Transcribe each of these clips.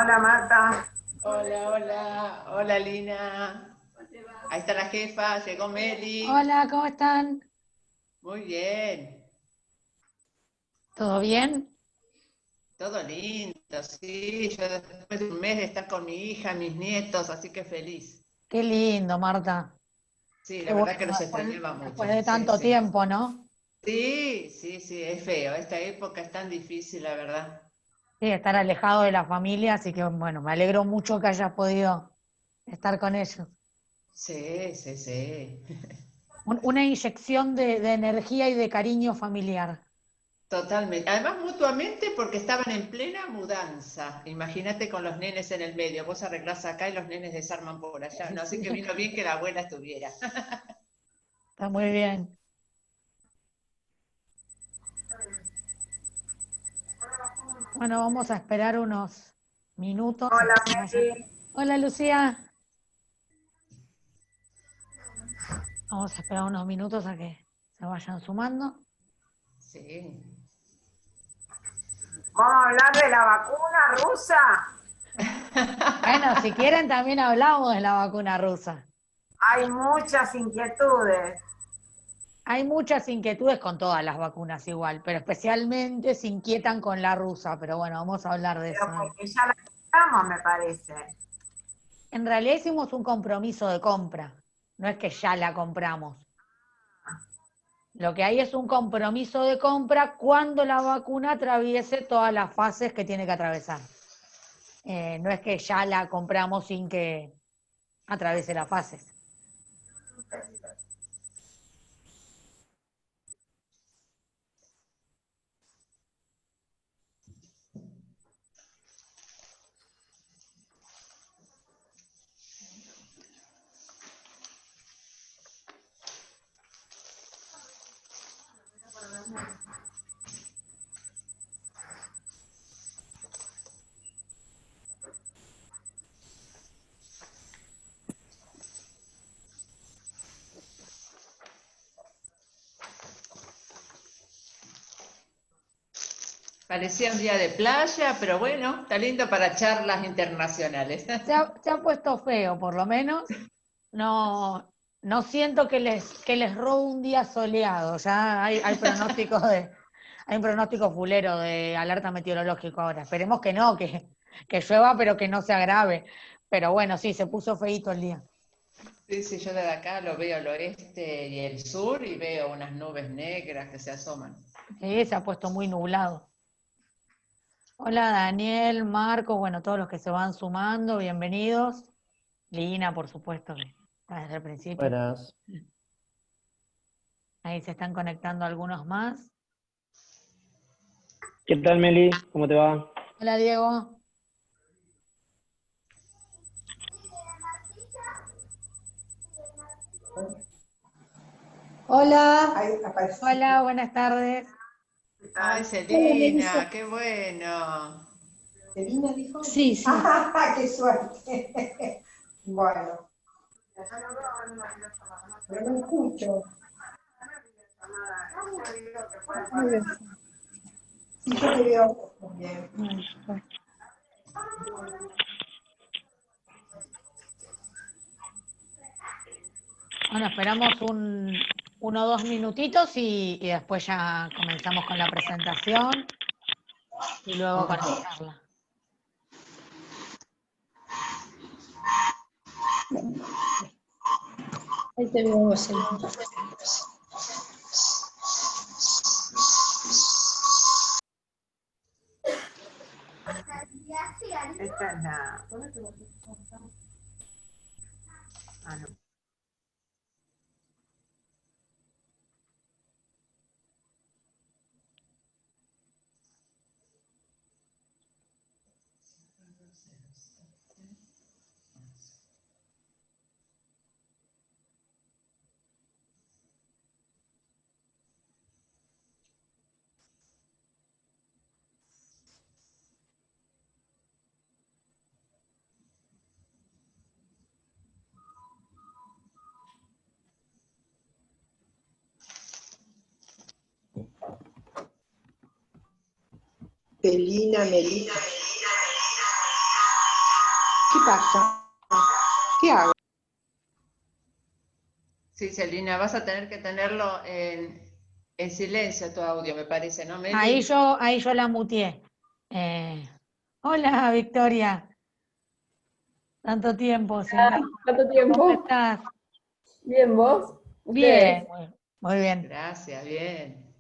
Hola Marta. Hola, hola, hola Lina. Ahí está la jefa, llegó Meli. Hola, ¿cómo están? Muy bien, ¿Todo bien? todo lindo, sí. Yo después de un mes de estar con mi hija, mis nietos, así que feliz. Qué lindo, Marta. Sí, Qué la verdad que bueno, los extrañaba después mucho. de Sí, tanto sí. tiempo, ¿no? Sí, sí, sí, es feo. Esta época es tan difícil, la verdad. Sí, estar alejado de la familia, así que bueno, me alegro mucho que hayas podido estar con ellos. Sí, sí, sí. Una inyección de energía y de cariño familiar. Totalmente. Además, mutuamente, porque estaban en plena mudanza. Imagínate con los nenes en el medio. Vos arreglás acá y los nenes desarman por allá. No, así Sí, que vino bien que la abuela estuviera. está muy bien. Bueno, vamos a esperar unos minutos a Hola que se vayan. Meli. Hola, Lucía. Vamos a esperar unos minutos a que se vayan sumando. Sí. Vamos a hablar de la vacuna rusa. Bueno, si quieren también hablamos de la vacuna rusa. Hay muchas inquietudes, Hay muchas inquietudes con todas las vacunas igual, pero especialmente se inquietan con la rusa, pero bueno, vamos a hablar de pero eso. porque ya las compramos, me parece. En realidad hicimos un compromiso de compra, no es que ya la compramos. Lo que hay es un compromiso de compra cuando la vacuna atraviese todas las fases que tiene que atravesar. No es que ya la compramos sin que atraviese las fases. Parecía un día de playa, pero bueno, está lindo para charlas internacionales. Se ha puesto feo, por lo menos. No, no siento que les robe un día soleado. Ya hay pronósticos hay un pronóstico fulero de alerta meteorológico ahora. Esperemos que no, que llueva, pero que no se agrave. Pero bueno, sí, se puso feíto el día. Sí, sí, yo desde acá lo veo al oeste y el sur y veo unas nubes negras que se asoman. Sí, se ha puesto muy nublado. Hola Daniel, Marco, bueno, todos los que se van sumando, bienvenidos. Lina, por supuesto, que está desde el principio. Buenas. Ahí se están conectando algunos más. ¿Qué tal, Meli? ¿Cómo te va? Hola Diego. Hola, ahí aparecí. Hola, buenas tardes. ¿Qué Ay, tal? Hola, Melissa. Celina, qué bueno. ¿Celina dijo? Sí, sí. ¡Ah, qué suerte! Bueno, pero no escucho. Muy bien. Sí, yo te veo bien. Bueno, esperamos uno o dos minutitos y después ya comenzamos con la presentación y luego con la charla. Ahí te veo vos, Celina. Esta es la... Ah, no. Celina, Melissa. pasa? ¿Qué hago? Sí, Celina, vas a tener que tenerlo en silencio tu audio, me parece, ¿no, Meli? Ahí yo la muteé. Hola, Victoria. Tanto tiempo sin ver. ¿Cuánto ¿Cómo tiempo? estás? Bien, ¿vos? Bien, ¿Ustedes? muy bien. Gracias, bien.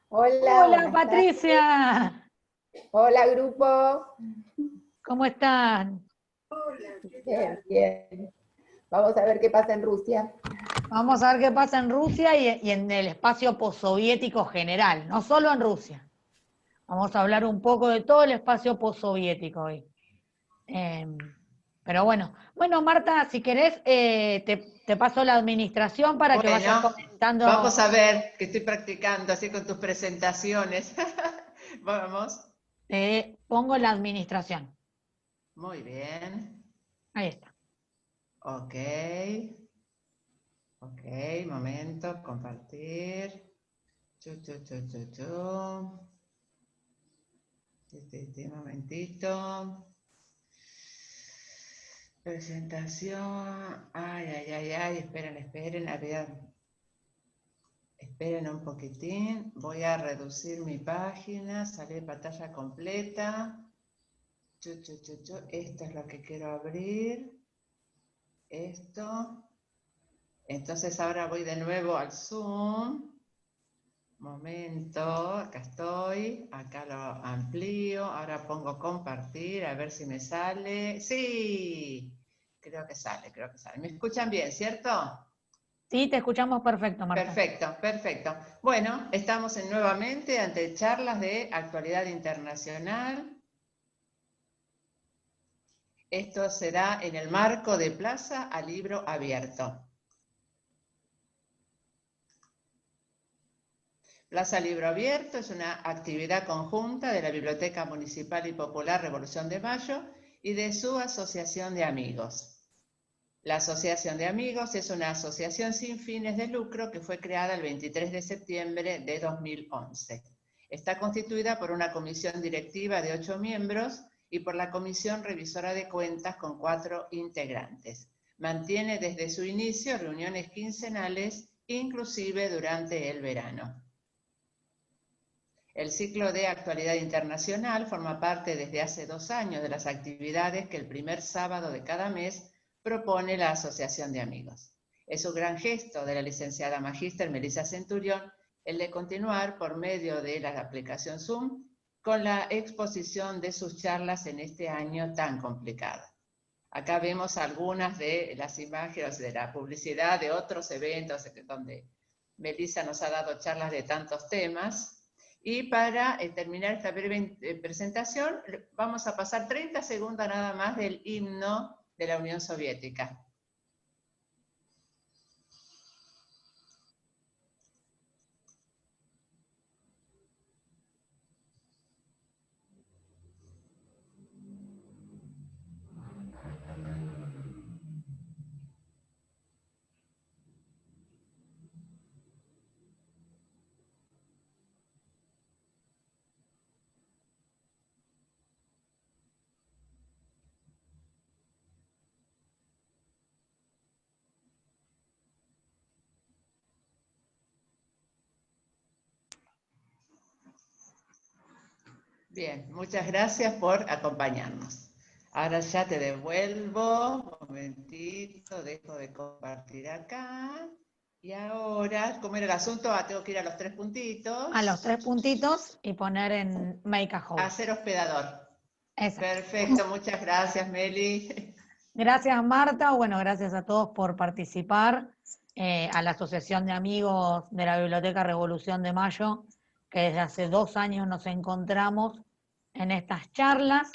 Hola, Hola, buenas tardes. Patricia. Hola, grupo. ¿Cómo están? Bien, bien. Vamos a ver qué pasa en Rusia. Vamos a ver qué pasa en Rusia y en el espacio postsoviético general, no solo en Rusia. Vamos a hablar un poco de todo el espacio postsoviético hoy. Pero bueno, Marta, si querés, te paso la administración para que vayas Bueno, comentando. vamos a ver, que estoy practicando así con tus presentaciones. Vamos. Pongo la administración. Muy bien. Ahí está. Ok. Ok, momento, compartir. Momentito. Presentación. Ay, esperen, esperen un poquitín. Voy a reducir mi página, salir pantalla completa. Esto es lo que quiero abrir. Esto. Entonces ahora voy de nuevo al Zoom. Momento, acá estoy, acá lo amplío, ahora pongo compartir, a ver si me sale. ¡Sí! Creo que sale. ¿Me escuchan bien, cierto? Sí, te escuchamos perfecto, Marta. Perfecto. Bueno, estamos nuevamente ante charlas de actualidad internacional. Esto será en el marco de Plaza a Libro Abierto. Plaza Libro Abierto es una actividad conjunta de la Biblioteca Municipal y Popular Revolución de Mayo y de su asociación de amigos. La Asociación de Amigos es una asociación sin fines de lucro que fue creada el 23 de septiembre de 2011. Está constituida por una comisión directiva de 8 miembros y por la comisión revisora de cuentas con 4 integrantes. Mantiene desde su inicio reuniones quincenales, inclusive durante el verano. El ciclo de actualidad internacional forma parte desde hace 2 años de las actividades que el primer sábado de cada mes propone la Asociación de Amigos. Es un gran gesto de la licenciada magíster Melissa Centurión el de continuar por medio de la aplicación Zoom con la exposición de sus charlas en este año tan complicado. Acá vemos algunas de las imágenes de la publicidad de otros eventos donde Melissa nos ha dado charlas de tantos temas. Y para terminar esta breve presentación, vamos a pasar 30 segundos nada más del himno de la Unión Soviética. Bien, muchas gracias por acompañarnos. Ahora ya te devuelvo, un momentito, dejo de compartir acá. Y ahora, ¿cómo era el asunto? Tengo que ir a los 3 puntitos. A los 3 puntitos y poner en Make a Host. A ser hospedador. Exacto. Perfecto, muchas gracias, Meli. Gracias, Marta. Bueno, gracias a todos por participar. A la Asociación de Amigos de la Biblioteca Revolución de Mayo, que desde hace 2 años nos encontramos en estas charlas.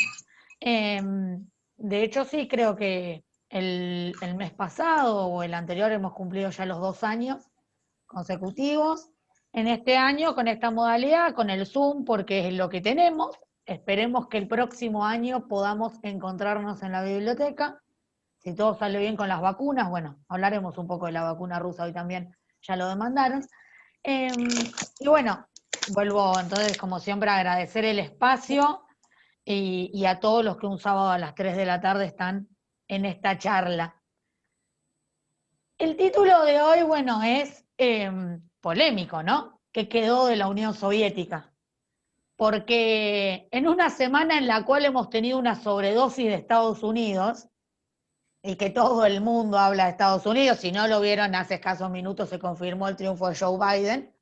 De hecho, sí, creo que el mes pasado o el anterior hemos cumplido ya los 2 años consecutivos. En este año, con esta modalidad, con el Zoom, porque es lo que tenemos. Esperemos que el próximo año podamos encontrarnos en la biblioteca. Si todo sale bien con las vacunas, bueno, hablaremos un poco de la vacuna rusa hoy también, ya lo demandaron. Y bueno, vuelvo entonces, como siempre, a agradecer el espacio y a todos los que un sábado a las 3 de la tarde están en esta charla. El título de hoy, bueno, es polémico, ¿no? ¿Qué quedó de la Unión Soviética? Porque en una semana en la cual hemos tenido una sobredosis de Estados Unidos, y que todo el mundo habla de Estados Unidos, si no lo vieron hace escasos minutos se confirmó el triunfo de Joe Biden,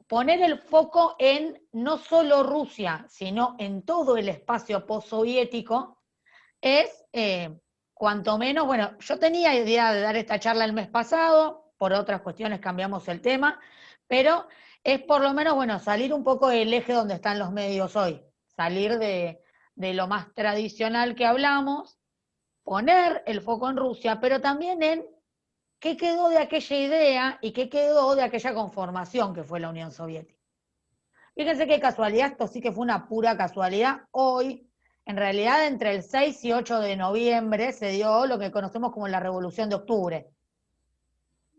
poner el foco en no solo Rusia, sino en todo el espacio postsoviético, es cuanto menos, bueno, yo tenía idea de dar esta charla el mes pasado, por otras cuestiones cambiamos el tema, pero es por lo menos, bueno, salir un poco del eje donde están los medios hoy, salir de lo más tradicional que hablamos, poner el foco en Rusia, pero también en qué quedó de aquella idea y qué quedó de aquella conformación que fue la Unión Soviética. Fíjense qué casualidad, esto sí que fue una pura casualidad. Hoy, en realidad, entre el 6 y 8 de noviembre se dio lo que conocemos como la Revolución de Octubre.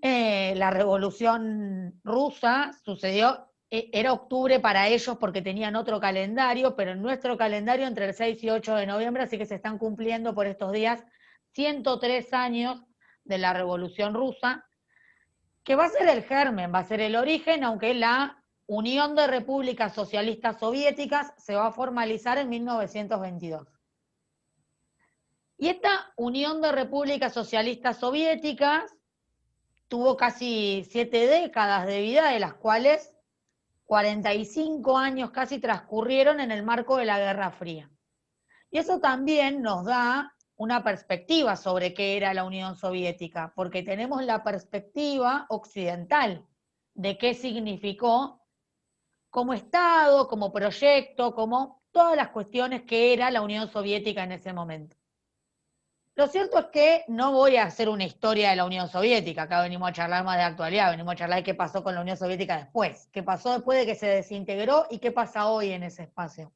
La Revolución Rusa sucedió, era octubre para ellos porque tenían otro calendario, pero en nuestro calendario entre el 6 y 8 de noviembre, así que se están cumpliendo por estos días 103 años de la Revolución Rusa, que va a ser el germen, va a ser el origen, aunque la Unión de Repúblicas Socialistas Soviéticas se va a formalizar en 1922. Y esta Unión de Repúblicas Socialistas Soviéticas tuvo casi 7 décadas de vida, de las cuales 45 años casi transcurrieron en el marco de la Guerra Fría. Y eso también nos da una perspectiva sobre qué era la Unión Soviética, porque tenemos la perspectiva occidental de qué significó como Estado, como proyecto, como todas las cuestiones que era la Unión Soviética en ese momento. Lo cierto es que no voy a hacer una historia de la Unión Soviética, acá venimos a charlar más de actualidad, venimos a charlar de qué pasó con la Unión Soviética después, qué pasó después de que se desintegró y qué pasa hoy en ese espacio.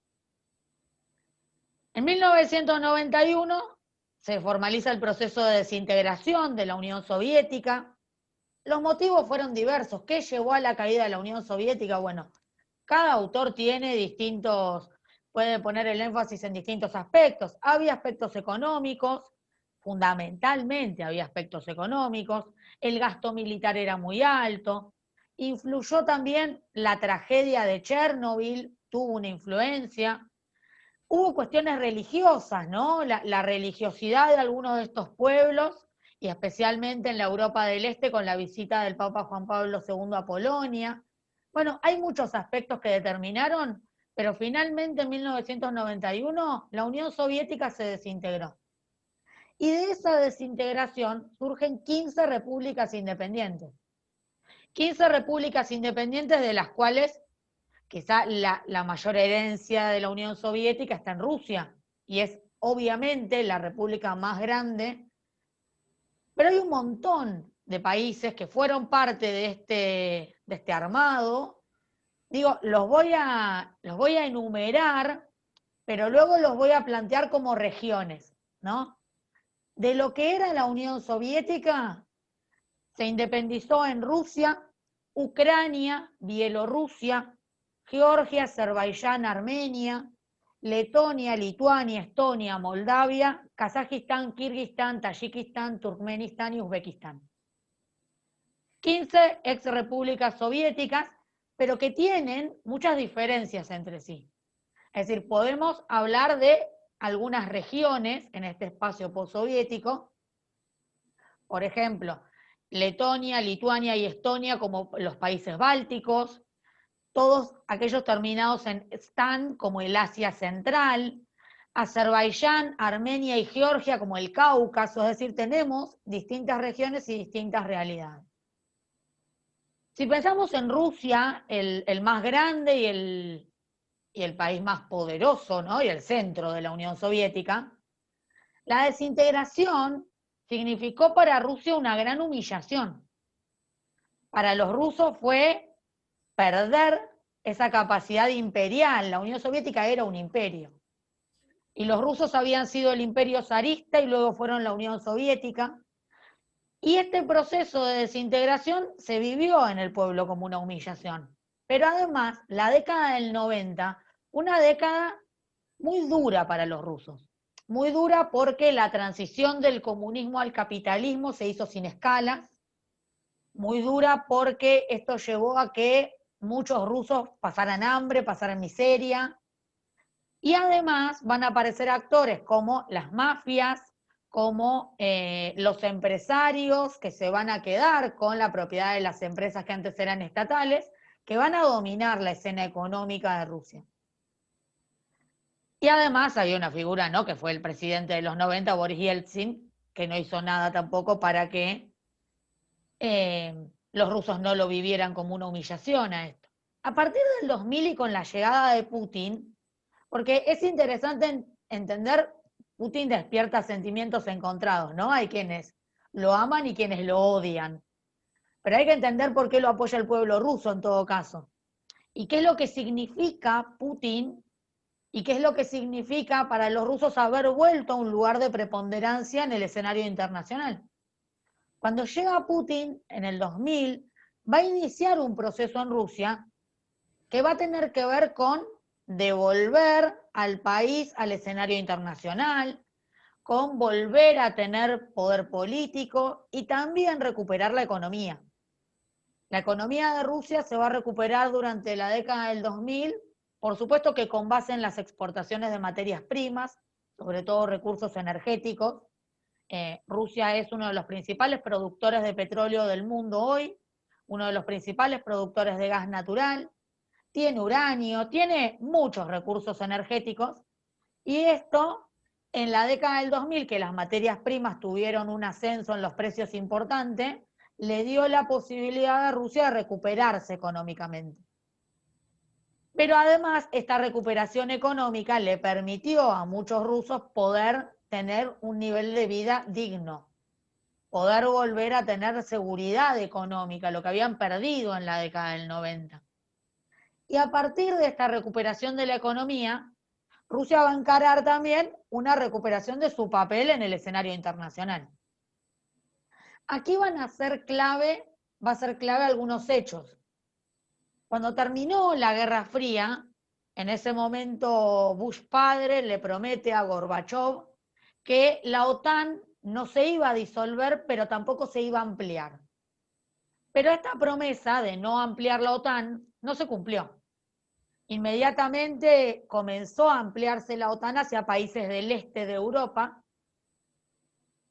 En 1991 se formaliza el proceso de desintegración de la Unión Soviética. Los motivos fueron diversos. ¿Qué llevó a la caída de la Unión Soviética? Bueno, cada autor tiene distintos, puede poner el énfasis en distintos aspectos. Había aspectos económicos, fundamentalmente había aspectos económicos, el gasto militar era muy alto, influyó también la tragedia de Chernobyl, tuvo una influencia. Hubo cuestiones religiosas, ¿no? La religiosidad de algunos de estos pueblos, y especialmente en la Europa del Este con la visita del Papa Juan Pablo II a Polonia. Bueno, hay muchos aspectos que determinaron, pero finalmente en 1991 la Unión Soviética se desintegró. Y de esa desintegración surgen 15 repúblicas independientes. 15 repúblicas independientes de las cuales quizá la mayor herencia de la Unión Soviética está en Rusia, y es obviamente la república más grande, pero hay un montón de países que fueron parte de este armado. Digo, los voy a enumerar, pero luego los voy a plantear como regiones, ¿no? De lo que era la Unión Soviética, se independizó en Rusia, Ucrania, Bielorrusia, Georgia, Azerbaiyán, Armenia, Letonia, Lituania, Estonia, Moldavia, Kazajistán, Kirguistán, Tayikistán, Turkmenistán y Uzbekistán. 15 exrepúblicas soviéticas, pero que tienen muchas diferencias entre sí. Es decir, podemos hablar de algunas regiones en este espacio postsoviético, por ejemplo, Letonia, Lituania y Estonia como los países bálticos, todos aquellos terminados en Stan como el Asia Central, Azerbaiyán, Armenia y Georgia como el Cáucaso, es decir, tenemos distintas regiones y distintas realidades. Si pensamos en Rusia, el más grande y el país más poderoso, ¿no? Y el centro de la Unión Soviética, la desintegración significó para Rusia una gran humillación. Para los rusos fue perder esa capacidad imperial. La Unión Soviética era un imperio. Y los rusos habían sido el imperio zarista y luego fueron la Unión Soviética. Y este proceso de desintegración se vivió en el pueblo como una humillación. Pero además, la década del 90, una década muy dura para los rusos. Muy dura porque la transición del comunismo al capitalismo se hizo sin escalas. Muy dura porque esto llevó a que muchos rusos pasaran hambre, pasaran miseria. Y además van a aparecer actores como las mafias, como los empresarios que se van a quedar con la propiedad de las empresas que antes eran estatales, que van a dominar la escena económica de Rusia. Y además había una figura, ¿no?, que fue el presidente de los 90, Boris Yeltsin, que no hizo nada tampoco para que los rusos no lo vivieran como una humillación a esto. A partir del 2000 y con la llegada de Putin, porque es interesante entender, Putin despierta sentimientos encontrados, ¿no? Hay quienes lo aman y quienes lo odian. Pero hay que entender por qué lo apoya el pueblo ruso en todo caso. Y qué es lo que significa Putin y qué es lo que significa para los rusos haber vuelto a un lugar de preponderancia en el escenario internacional. Cuando llega Putin en el 2000, va a iniciar un proceso en Rusia que va a tener que ver con devolver al país al escenario internacional, con volver a tener poder político y también recuperar la economía. La economía de Rusia se va a recuperar durante la década del 2000, por supuesto que con base en las exportaciones de materias primas, sobre todo recursos energéticos. Rusia es uno de los principales productores de petróleo del mundo hoy, uno de los principales productores de gas natural, tiene uranio, tiene muchos recursos energéticos, y esto en la década del 2000, que las materias primas tuvieron un ascenso en los precios importante, le dio la posibilidad a Rusia de recuperarse económicamente. Pero además esta recuperación económica le permitió a muchos rusos poder tener un nivel de vida digno, poder volver a tener seguridad económica, lo que habían perdido en la década del 90. Y a partir de esta recuperación de la economía, Rusia va a encarar también una recuperación de su papel en el escenario internacional. Aquí va a ser clave algunos hechos. Cuando terminó la Guerra Fría, en ese momento Bush padre le promete a Gorbachov que la OTAN no se iba a disolver, pero tampoco se iba a ampliar. Pero esta promesa de no ampliar la OTAN no se cumplió. Inmediatamente comenzó a ampliarse la OTAN hacia países del este de Europa,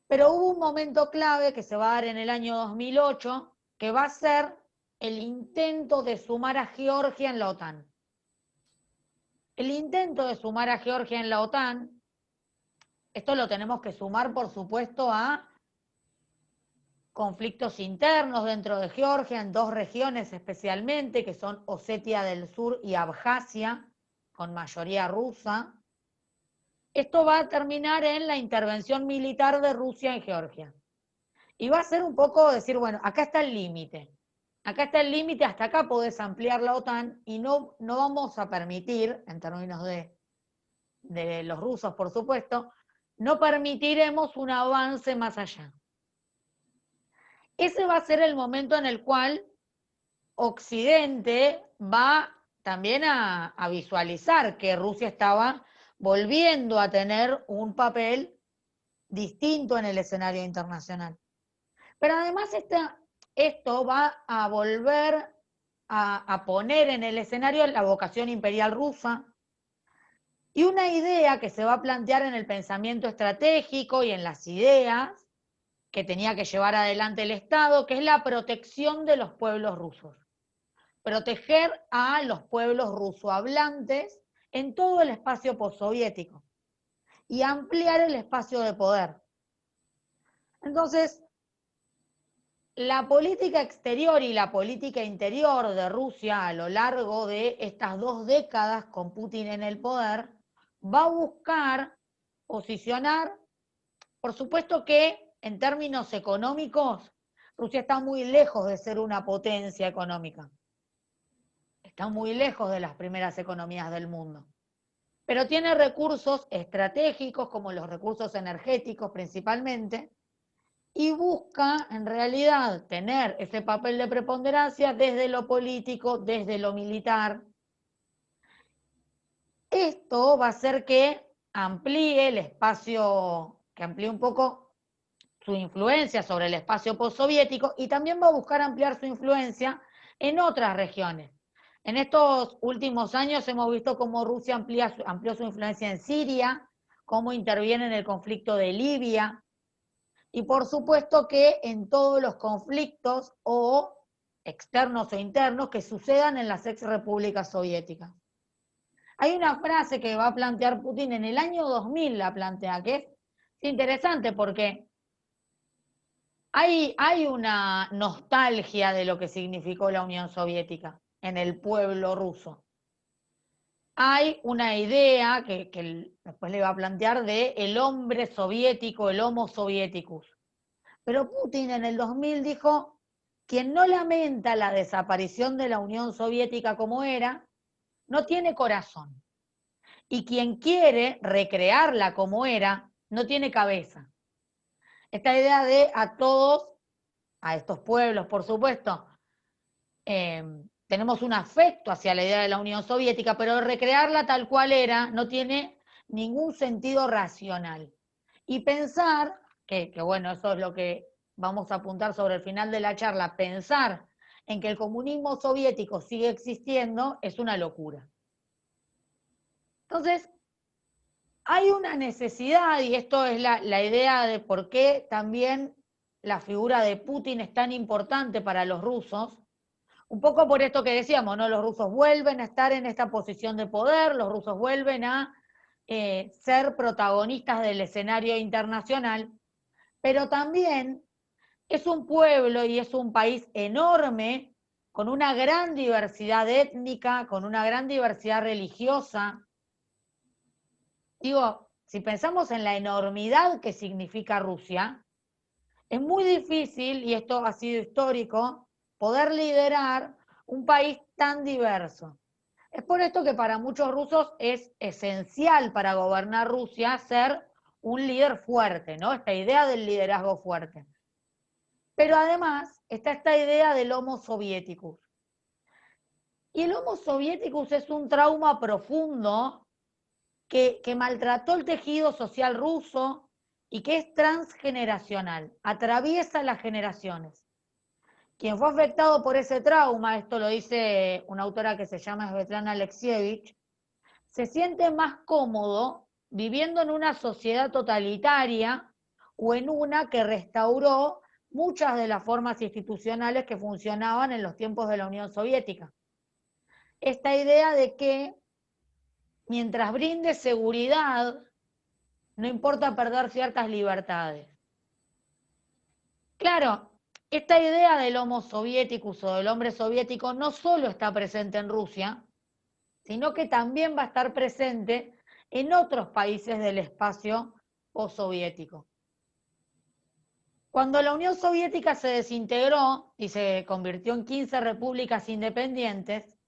pero hubo un momento clave que se va a dar en el año 2008, que va a ser el intento de sumar a Georgia en la OTAN. El intento de sumar a Georgia en la OTAN, esto lo tenemos que sumar, por supuesto, a conflictos internos dentro de Georgia, en dos regiones especialmente, que son Osetia del Sur y Abjasia, con mayoría rusa. Esto va a terminar en la intervención militar de Rusia en Georgia. Y va a ser un poco decir, bueno, acá está el límite. Acá está el límite, hasta acá podés ampliar la OTAN y no vamos a permitir, en términos de los rusos, por supuesto, no permitiremos un avance más allá. Ese va a ser el momento en el cual Occidente va también a visualizar que Rusia estaba volviendo a tener un papel distinto en el escenario internacional. Pero además esto va a volver a poner en el escenario la vocación imperial rusa y una idea que se va a plantear en el pensamiento estratégico y en las ideas que tenía que llevar adelante el Estado, que es la protección de los pueblos rusos. Proteger a los pueblos rusohablantes en todo el espacio postsoviético y ampliar el espacio de poder. Entonces, la política exterior y la política interior de Rusia a lo largo de estas 2 décadas con Putin en el poder va a buscar posicionar, por supuesto que en términos económicos, Rusia está muy lejos de ser una potencia económica. Está muy lejos de las primeras economías del mundo. Pero tiene recursos estratégicos, como los recursos energéticos principalmente, y busca en realidad tener ese papel de preponderancia desde lo político, desde lo militar. Esto va a hacer que amplíe el espacio, que amplíe un poco su influencia sobre el espacio postsoviético y también va a buscar ampliar su influencia en otras regiones. En estos últimos años hemos visto cómo Rusia amplió su influencia en Siria, cómo interviene en el conflicto de Libia, y por supuesto que en todos los conflictos o externos o internos que sucedan en las ex repúblicas soviéticas. Hay una frase que va a plantear Putin en el año 2000, la plantea, que es interesante porque hay una nostalgia de lo que significó la Unión Soviética en el pueblo ruso. Hay una idea que después le va a plantear de el hombre soviético, el homo soviéticus. Pero Putin en el 2000 dijo, quien no lamenta la desaparición de la Unión Soviética como era, no tiene corazón. Y quien quiere recrearla como era, no tiene cabeza. Esta idea de a todos, a estos pueblos, por supuesto, tenemos un afecto hacia la idea de la Unión Soviética, pero recrearla tal cual era no tiene ningún sentido racional. Y pensar, que bueno, eso es lo que vamos a apuntar sobre el final de la charla, pensar en que el comunismo soviético sigue existiendo es una locura. Entonces, hay una necesidad, y esto es la idea de por qué también la figura de Putin es tan importante para los rusos, un poco por esto que decíamos, ¿no? Los rusos vuelven a estar en esta posición de poder, los rusos vuelven a ser protagonistas del escenario internacional, pero también es un pueblo y es un país enorme, con una gran diversidad étnica, con una gran diversidad religiosa. Digo, si pensamos en la enormidad que significa Rusia, es muy difícil, y esto ha sido histórico, poder liderar un país tan diverso. Es por esto que para muchos rusos es esencial para gobernar Rusia ser un líder fuerte, ¿no? Esta idea del liderazgo fuerte. Pero además está esta idea del Homo Soviéticus. Y el Homo Soviéticus es un trauma profundo que maltrató el tejido social ruso y que es transgeneracional, atraviesa las generaciones. Quien fue afectado por ese trauma, esto lo dice una autora que se llama Svetlana Alexievich, se siente más cómodo viviendo en una sociedad totalitaria o en una que restauró muchas de las formas institucionales que funcionaban en los tiempos de la Unión Soviética. Esta idea de que mientras brinde seguridad, no importa perder ciertas libertades. Claro, esta idea del Homo Soviéticus o del hombre soviético no solo está presente en Rusia, sino que también va a estar presente en otros países del espacio postsoviético. Cuando la Unión Soviética se desintegró y se convirtió en 15 repúblicas independientes,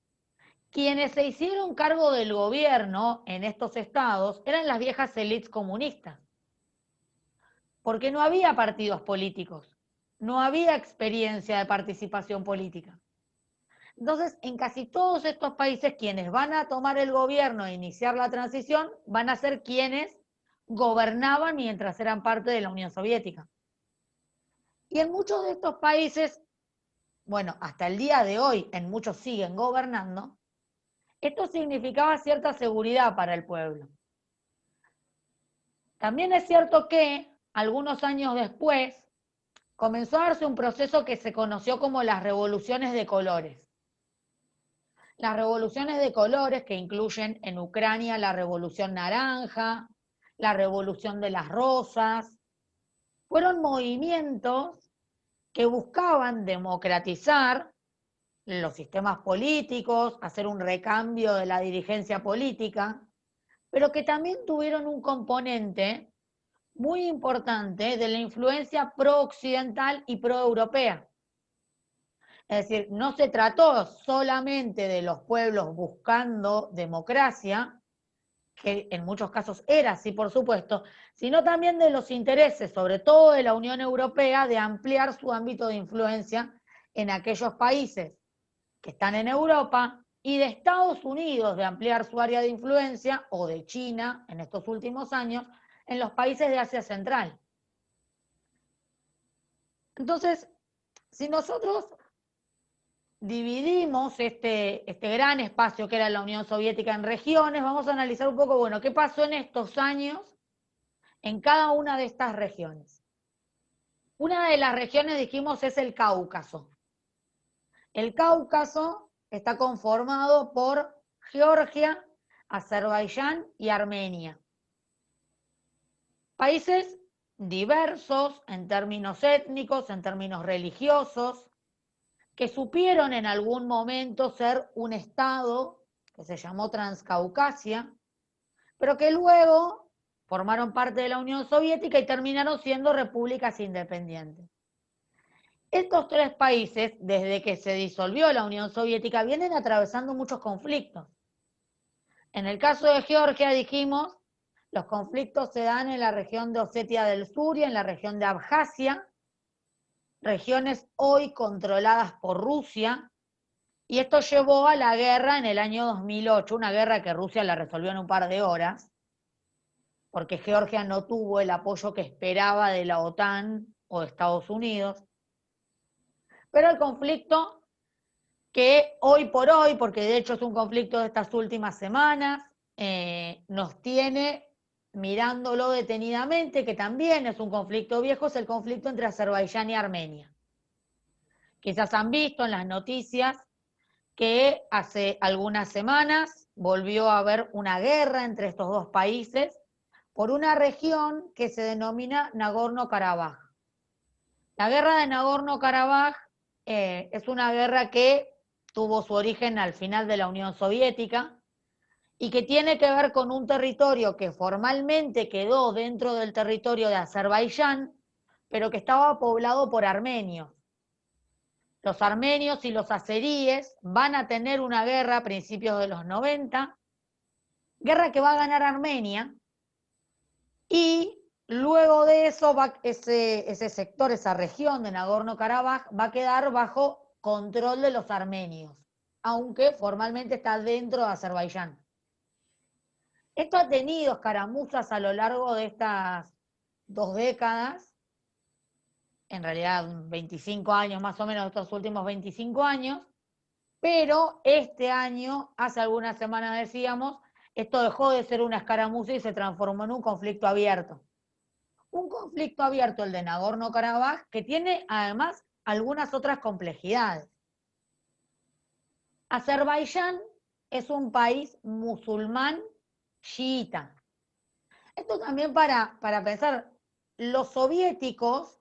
quienes se hicieron cargo del gobierno en estos estados eran las viejas élites comunistas, porque no había partidos políticos, no había experiencia de participación política. Entonces, en casi todos estos países, quienes van a tomar el gobierno e iniciar la transición van a ser quienes gobernaban mientras eran parte de la Unión Soviética. Y en muchos de estos países, bueno, hasta el día de hoy, en muchos siguen gobernando, esto significaba cierta seguridad para el pueblo. También es cierto que, algunos años después, comenzó a darse un proceso que se conoció como las revoluciones de colores. Las revoluciones de colores que incluyen en Ucrania la revolución naranja, la revolución de las rosas, fueron movimientos que buscaban democratizar los sistemas políticos, hacer un recambio de la dirigencia política, pero que también tuvieron un componente muy importante de la influencia pro-occidental y pro-europea. Es decir, no se trató solamente de los pueblos buscando democracia, que en muchos casos era así, por supuesto, sino también de los intereses, sobre todo de la Unión Europea, de ampliar su ámbito de influencia en aquellos países que están en Europa, y de Estados Unidos de ampliar su área de influencia, o de China en estos últimos años, en los países de Asia Central. Entonces, si nosotros dividimos este gran espacio que era la Unión Soviética en regiones, vamos a analizar un poco, bueno, qué pasó en estos años en cada una de estas regiones. Una de las regiones, dijimos, es el Cáucaso. El Cáucaso está conformado por Georgia, Azerbaiyán y Armenia. Países diversos en términos étnicos, en términos religiosos, que supieron en algún momento ser un estado que se llamó Transcaucasia, pero que luego formaron parte de la Unión Soviética y terminaron siendo repúblicas independientes. Estos tres países, desde que se disolvió la Unión Soviética, vienen atravesando muchos conflictos. En el caso de Georgia, dijimos, los conflictos se dan en la región de Osetia del Sur y en la región de Abjasia, regiones hoy controladas por Rusia, y esto llevó a la guerra en el año 2008, una guerra que Rusia la resolvió en un par de horas, porque Georgia no tuvo el apoyo que esperaba de la OTAN o de Estados Unidos. Pero el conflicto que hoy por hoy, porque de hecho es un conflicto de estas últimas semanas, nos tiene mirándolo detenidamente, que también es un conflicto viejo, es el conflicto entre Azerbaiyán y Armenia. Quizás han visto en las noticias que hace algunas semanas volvió a haber una guerra entre estos dos países por una región que se denomina Nagorno-Karabaj. La guerra de Nagorno-Karabaj es una guerra que tuvo su origen al final de la Unión Soviética y que tiene que ver con un territorio que formalmente quedó dentro del territorio de Azerbaiyán, pero que estaba poblado por armenios. Los armenios y los azeríes van a tener una guerra a principios de los 90, guerra que va a ganar Armenia, y luego de eso ese sector, esa región de Nagorno-Karabaj va a quedar bajo control de los armenios, aunque formalmente está dentro de Azerbaiyán. Esto ha tenido escaramuzas a lo largo de estas 2 décadas, en realidad 25 años más o menos, estos últimos 25 años, pero este año, hace algunas semanas decíamos, esto dejó de ser una escaramuza y se transformó en un conflicto abierto. Un conflicto abierto, el de Nagorno-Karabaj, que tiene además algunas otras complejidades. Azerbaiyán es un país musulmán chiita. Esto también para pensar, los soviéticos,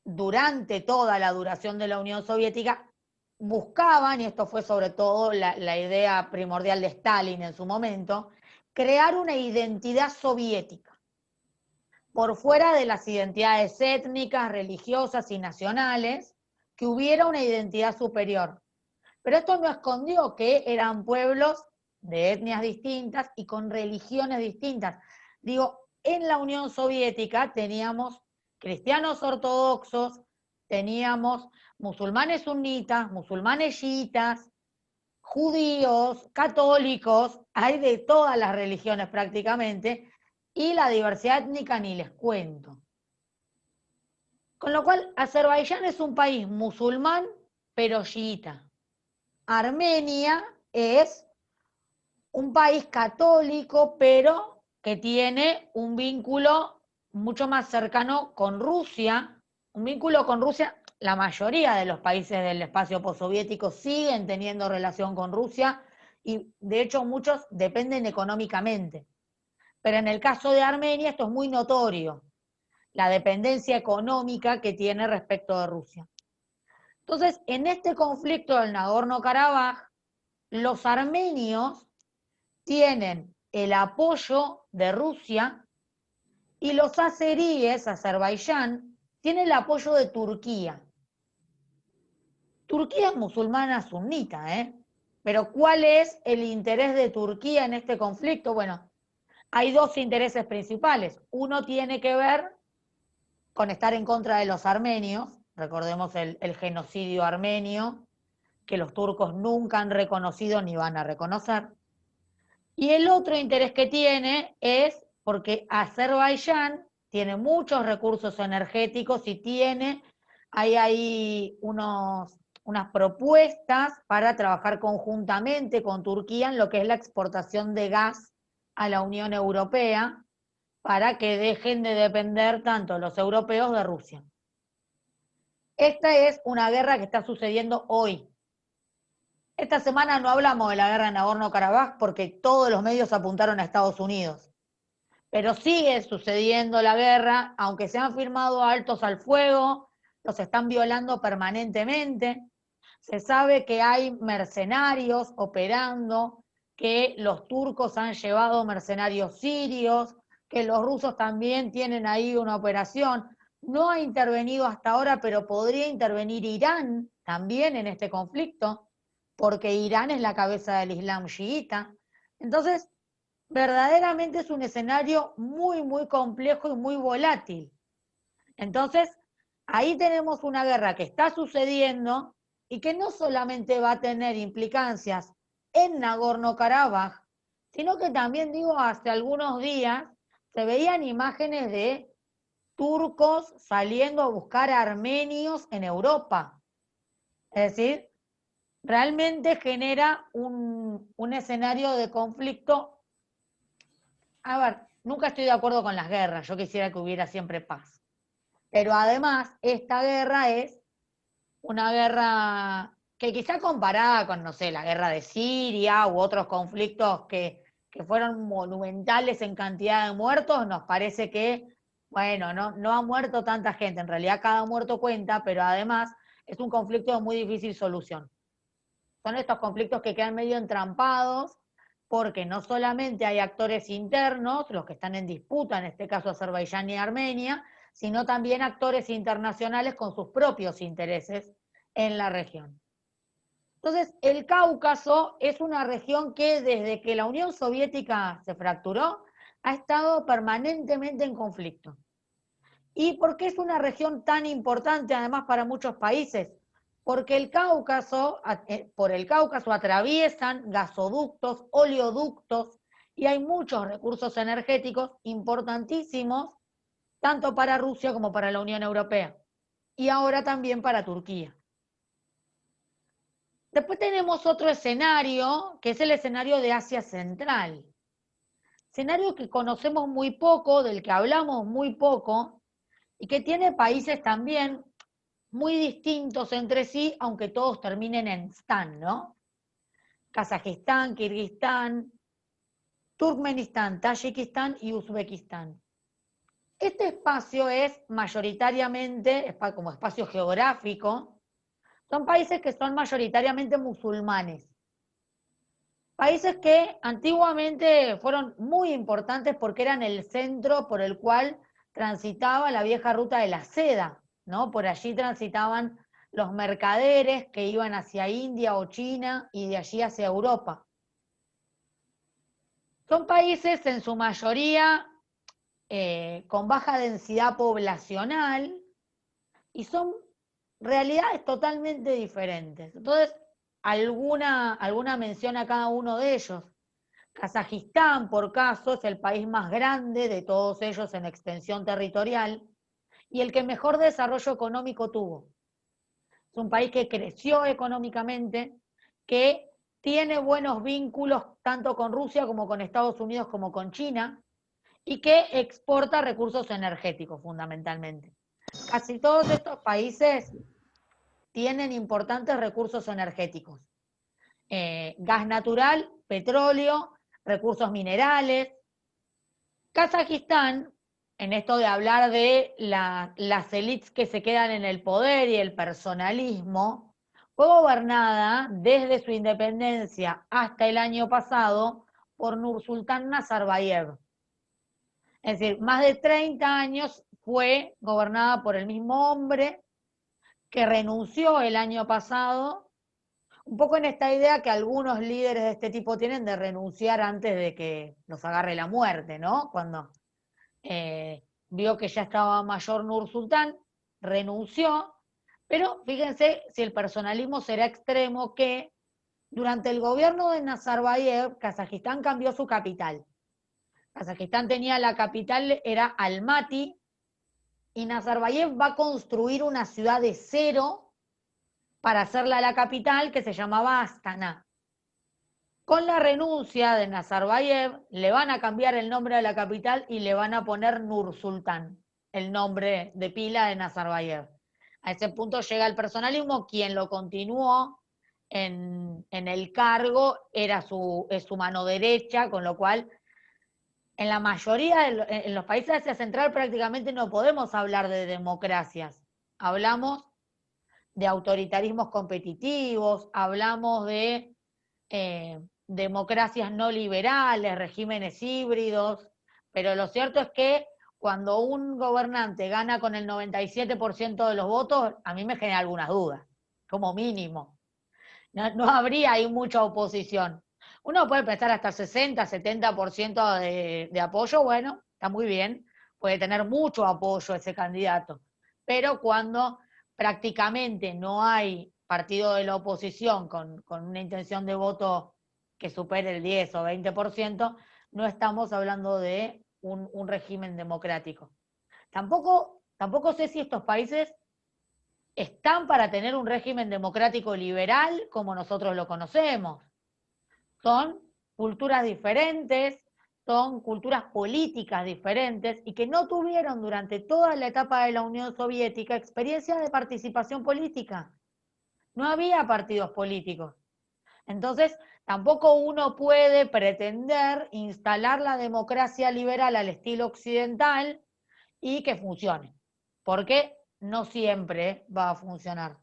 durante toda la duración de la Unión Soviética, buscaban, y esto fue sobre todo la idea primordial de Stalin en su momento, crear una identidad soviética, por fuera de las identidades étnicas, religiosas y nacionales, que hubiera una identidad superior. Pero esto no escondió que eran pueblos de etnias distintas y con religiones distintas. Digo, en la Unión Soviética teníamos cristianos ortodoxos, teníamos musulmanes sunitas, musulmanes chiitas, judíos, católicos, hay de todas las religiones prácticamente, y la diversidad étnica ni les cuento. Con lo cual, Azerbaiyán es un país musulmán, pero chiita. Armenia es un país católico, pero que tiene un vínculo mucho más cercano con Rusia, un vínculo con Rusia. La mayoría de los países del espacio postsoviético siguen teniendo relación con Rusia y de hecho muchos dependen económicamente. Pero en el caso de Armenia esto es muy notorio, la dependencia económica que tiene respecto de Rusia. Entonces, en este conflicto del Nagorno-Karabaj, los armenios tienen el apoyo de Rusia y los azeríes, Azerbaiyán, tienen el apoyo de Turquía. Turquía es musulmana sunita, Pero ¿cuál es el interés de Turquía en este conflicto? Bueno, hay dos intereses principales. Uno tiene que ver con estar en contra de los armenios, recordemos el genocidio armenio, que los turcos nunca han reconocido ni van a reconocer. Y el otro interés que tiene es porque Azerbaiyán tiene muchos recursos energéticos y tiene hay unas propuestas para trabajar conjuntamente con Turquía en lo que es la exportación de gas a la Unión Europea para que dejen de depender tanto los europeos de Rusia. Esta es una guerra que está sucediendo hoy. Esta semana no hablamos de la guerra en Nagorno-Karabaj porque todos los medios apuntaron a Estados Unidos. Pero sigue sucediendo la guerra, aunque se han firmado altos al fuego, los están violando permanentemente. Se sabe que hay mercenarios operando, que los turcos han llevado mercenarios sirios, que los rusos también tienen ahí una operación. No ha intervenido hasta ahora, pero podría intervenir Irán también en este conflicto, porque Irán es la cabeza del Islam chiita. Entonces, verdaderamente es un escenario muy, muy complejo y muy volátil. Entonces, ahí tenemos una guerra que está sucediendo y que no solamente va a tener implicancias en Nagorno-Karabaj, sino que también, digo, hace algunos días se veían imágenes de turcos saliendo a buscar a armenios en Europa. Es decir, realmente genera un escenario de conflicto. A ver, nunca estoy de acuerdo con las guerras, yo quisiera que hubiera siempre paz. Pero además, esta guerra es una guerra que quizá comparada con, no sé, la guerra de Siria u otros conflictos que fueron monumentales en cantidad de muertos, nos parece que, bueno, no ha muerto tanta gente. En realidad cada muerto cuenta, pero además es un conflicto de muy difícil solución. Son estos conflictos que quedan medio entrampados, porque no solamente hay actores internos, los que están en disputa, en este caso Azerbaiyán y Armenia, sino también actores internacionales con sus propios intereses en la región. Entonces, el Cáucaso es una región que desde que la Unión Soviética se fracturó, ha estado permanentemente en conflicto. ¿Y por qué es una región tan importante además para muchos países? Porque por el Cáucaso atraviesan gasoductos, oleoductos, y hay muchos recursos energéticos importantísimos, tanto para Rusia como para la Unión Europea, y ahora también para Turquía. Después tenemos otro escenario, que es el escenario de Asia Central. Escenario que conocemos muy poco, del que hablamos muy poco, y que tiene países también muy distintos entre sí, aunque todos terminen en Stan, ¿no? Kazajistán, Kirguistán, Turkmenistán, Tayikistán y Uzbekistán. Este espacio es mayoritariamente, como espacio geográfico, son países que son mayoritariamente musulmanes. Países que antiguamente fueron muy importantes porque eran el centro por el cual transitaba la vieja ruta de la seda, ¿no? Por allí transitaban los mercaderes que iban hacia India o China y de allí hacia Europa. Son países en su mayoría con baja densidad poblacional y son realidades totalmente diferentes. Entonces, alguna mención a cada uno de ellos. Kazajistán, por caso, es el país más grande de todos ellos en extensión territorial y el que mejor desarrollo económico tuvo. Es un país que creció económicamente, que tiene buenos vínculos tanto con Rusia como con Estados Unidos como con China y que exporta recursos energéticos fundamentalmente. Casi todos estos países tienen importantes recursos energéticos. Gas natural, petróleo, recursos minerales. Kazajistán, en esto de hablar de las élites que se quedan en el poder y el personalismo, fue gobernada desde su independencia hasta el año pasado por Nursultán Nazarbayev. Es decir, más de 30 años fue gobernada por el mismo hombre que renunció el año pasado un poco en esta idea que algunos líderes de este tipo tienen de renunciar antes de que los agarre la muerte, ¿no? Cuando vio que ya estaba mayor Nursultán, renunció, pero fíjense si el personalismo será extremo que durante el gobierno de Nazarbayev, Kazajistán cambió su capital. Kazajistán tenía la capital, era Almaty, y Nazarbayev va a construir una ciudad de cero para hacerla la capital, que se llamaba Astana. Con la renuncia de Nazarbayev, le van a cambiar el nombre de la capital y le van a poner Nursultán, el nombre de pila de Nazarbayev. A ese punto llega el personalismo, quien lo continuó en el cargo es su mano derecha, con lo cual en la mayoría en los países de Asia Central prácticamente no podemos hablar de democracias. Hablamos de autoritarismos competitivos, hablamos de democracias no liberales, regímenes híbridos, pero lo cierto es que cuando un gobernante gana con el 97% de los votos, a mí me genera algunas dudas, como mínimo. No habría ahí mucha oposición. Uno puede pensar hasta 60, 70% de apoyo, bueno, está muy bien, puede tener mucho apoyo ese candidato, pero cuando prácticamente no hay partido de la oposición con una intención de voto que supere el 10 o 20%, no estamos hablando de un régimen democrático. Tampoco sé si estos países están para tener un régimen democrático liberal como nosotros lo conocemos. Son culturas diferentes, son culturas políticas diferentes y que no tuvieron durante toda la etapa de la Unión Soviética experiencia de participación política. No había partidos políticos. Entonces, tampoco uno puede pretender instalar la democracia liberal al estilo occidental y que funcione, porque no siempre va a funcionar.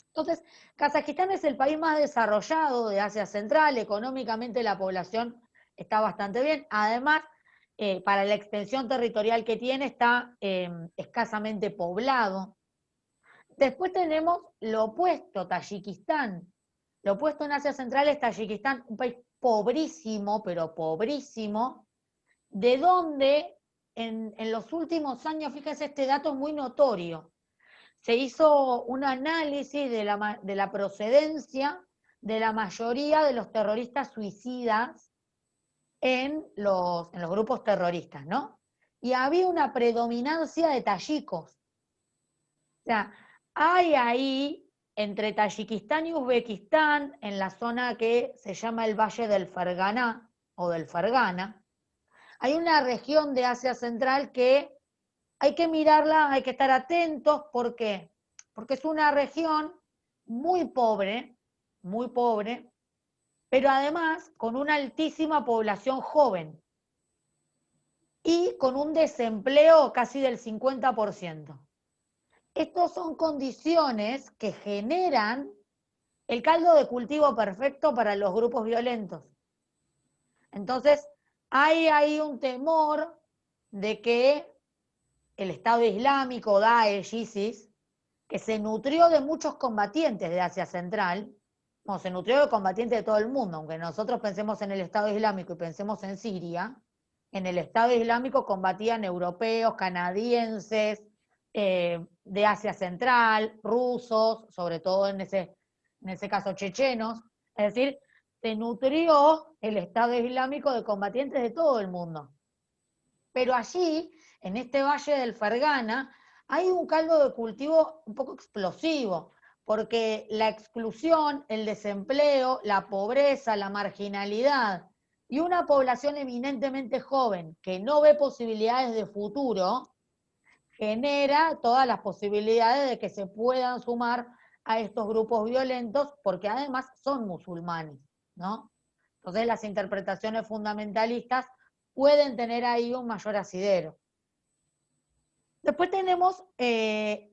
Entonces, Kazajistán es el país más desarrollado de Asia Central, económicamente la población está bastante bien, además, para la extensión territorial que tiene está escasamente poblado. Después tenemos lo opuesto, Tayikistán. Lo opuesto en Asia Central es Tayikistán, un país pobrísimo, pero pobrísimo, de donde en los últimos años, fíjense, este dato es muy notorio, se hizo un análisis de la procedencia de la mayoría de los terroristas suicidas en los grupos terroristas, ¿no? Y había una predominancia de tayikos. O sea, hay ahí, entre Tayikistán y Uzbekistán, en la zona que se llama el Valle del Ferganá, o del Fergana, hay una región de Asia Central que hay que mirarla, hay que estar atentos. ¿Por qué? Porque es una región muy pobre, pero además con una altísima población joven y con un desempleo casi del 50%. Estas son condiciones que generan el caldo de cultivo perfecto para los grupos violentos. Entonces, hay ahí un temor de que el Estado Islámico, Daesh, ISIS, que se nutrió de muchos combatientes de Asia Central, no, se nutrió de combatientes de todo el mundo, aunque nosotros pensemos en el Estado Islámico y pensemos en Siria, en el Estado Islámico combatían europeos, canadienses, de Asia Central, rusos, sobre todo en ese caso chechenos, es decir, se nutrió el Estado Islámico de combatientes de todo el mundo. Pero allí, en este Valle del Fergana, hay un caldo de cultivo un poco explosivo, porque la exclusión, el desempleo, la pobreza, la marginalidad y una población eminentemente joven que no ve posibilidades de futuro, genera todas las posibilidades de que se puedan sumar a estos grupos violentos, porque además son musulmanes, ¿no? Entonces las interpretaciones fundamentalistas pueden tener ahí un mayor asidero. Después tenemos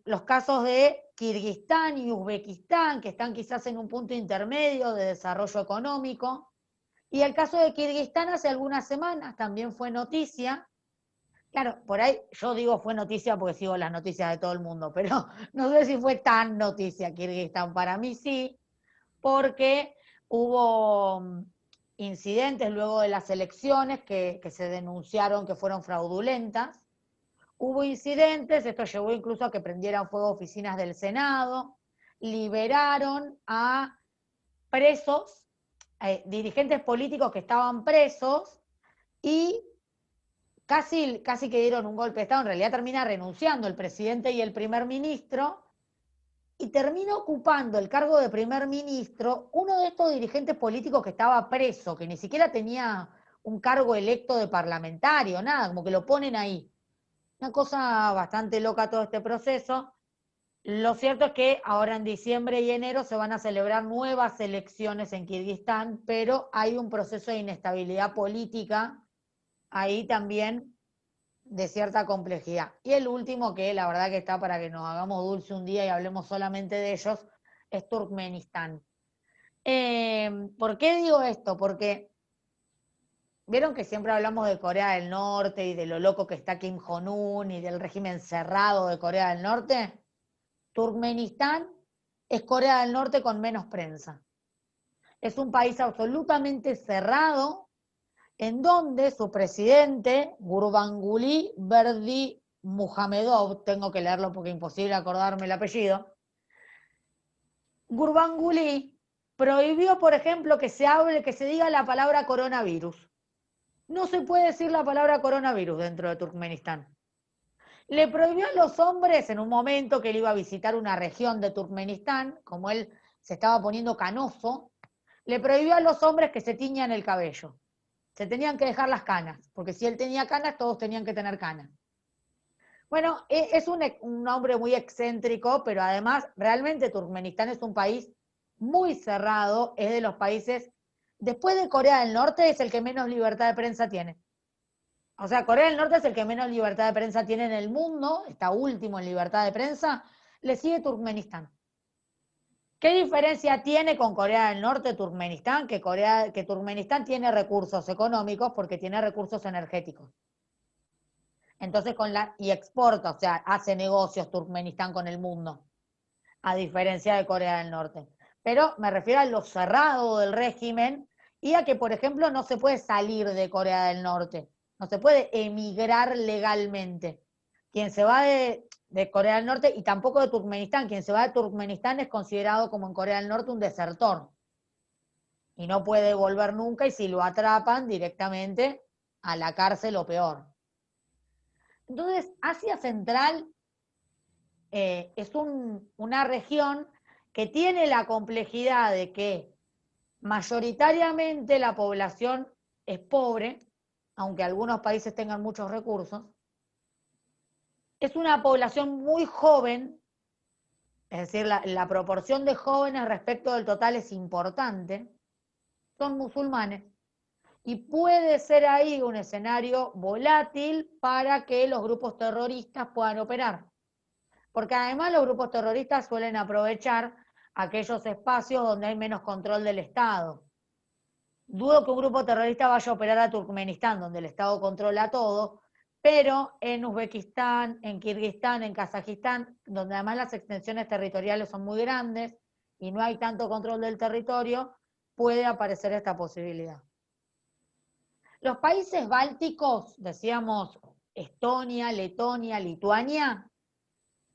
los casos de Kirguistán y Uzbekistán, que están quizás en un punto intermedio de desarrollo económico. Y el caso de Kirguistán hace algunas semanas también fue noticia. Claro, por ahí yo digo fue noticia porque sigo las noticias de todo el mundo, pero no sé si fue tan noticia Kirguistán. Para mí sí, porque hubo incidentes luego de las elecciones que se denunciaron que fueron fraudulentas. Hubo incidentes, esto llevó incluso a que prendieran fuego oficinas del Senado, liberaron a presos, dirigentes políticos que estaban presos, y casi que dieron un golpe de Estado. En realidad termina renunciando el presidente y el primer ministro, y termina ocupando el cargo de primer ministro uno de estos dirigentes políticos que estaba preso, que ni siquiera tenía un cargo electo de parlamentario, nada, como que lo ponen ahí. Una cosa bastante loca todo este proceso. Lo cierto es que ahora en diciembre y enero se van a celebrar nuevas elecciones en Kirguistán, pero hay un proceso de inestabilidad política ahí también de cierta complejidad. Y el último, que la verdad que está para que nos hagamos dulce un día y hablemos solamente de ellos, es Turkmenistán. ¿Por qué digo esto? Porque vieron que siempre hablamos de Corea del Norte y de lo loco que está Kim Jong-un y del régimen cerrado de Corea del Norte. Turkmenistán es Corea del Norte con menos prensa. Es un país absolutamente cerrado, en donde su presidente, Gurbanguly Berdimuhamedov, tengo que leerlo porque es imposible acordarme el apellido, Gurbanguly prohibió, por ejemplo, que se diga la palabra coronavirus. No se puede decir la palabra coronavirus dentro de Turkmenistán. Le prohibió a los hombres, en un momento que él iba a visitar una región de Turkmenistán, como él se estaba poniendo canoso, le prohibió a los hombres que se tiñan el cabello. Se tenían que dejar las canas, porque si él tenía canas, todos tenían que tener canas. Bueno, es un hombre muy excéntrico, pero además realmente Turkmenistán es un país muy cerrado, es de los países, después de Corea del Norte, es el que menos libertad de prensa tiene. O sea, Corea del Norte es el que menos libertad de prensa tiene en el mundo, está último en libertad de prensa, le sigue Turkmenistán. ¿Qué diferencia tiene con Corea del Norte Turkmenistán? Que Turkmenistán tiene recursos económicos porque tiene recursos energéticos. Entonces, y exporta, o sea, hace negocios Turkmenistán con el mundo, a diferencia de Corea del Norte. Pero me refiero a lo cerrado del régimen y a que, por ejemplo, no se puede salir de Corea del Norte, no se puede emigrar legalmente. Quien se va de Corea del Norte y tampoco de Turkmenistán, quien se va de Turkmenistán es considerado como en Corea del Norte un desertor y no puede volver nunca, y si lo atrapan directamente a la cárcel o peor. Entonces, Asia Central es una región que tiene la complejidad de que mayoritariamente la población es pobre, aunque algunos países tengan muchos recursos. Es una población muy joven, es decir, la proporción de jóvenes respecto del total es importante. Son musulmanes. Y puede ser ahí un escenario volátil para que los grupos terroristas puedan operar. Porque además los grupos terroristas suelen aprovechar aquellos espacios donde hay menos control del Estado. Dudo que un grupo terrorista vaya a operar a Turkmenistán, donde el Estado controla todo, pero en Uzbekistán, en Kirguistán, en Kazajistán, donde además las extensiones territoriales son muy grandes y no hay tanto control del territorio, puede aparecer esta posibilidad. Los países bálticos, decíamos Estonia, Letonia, Lituania,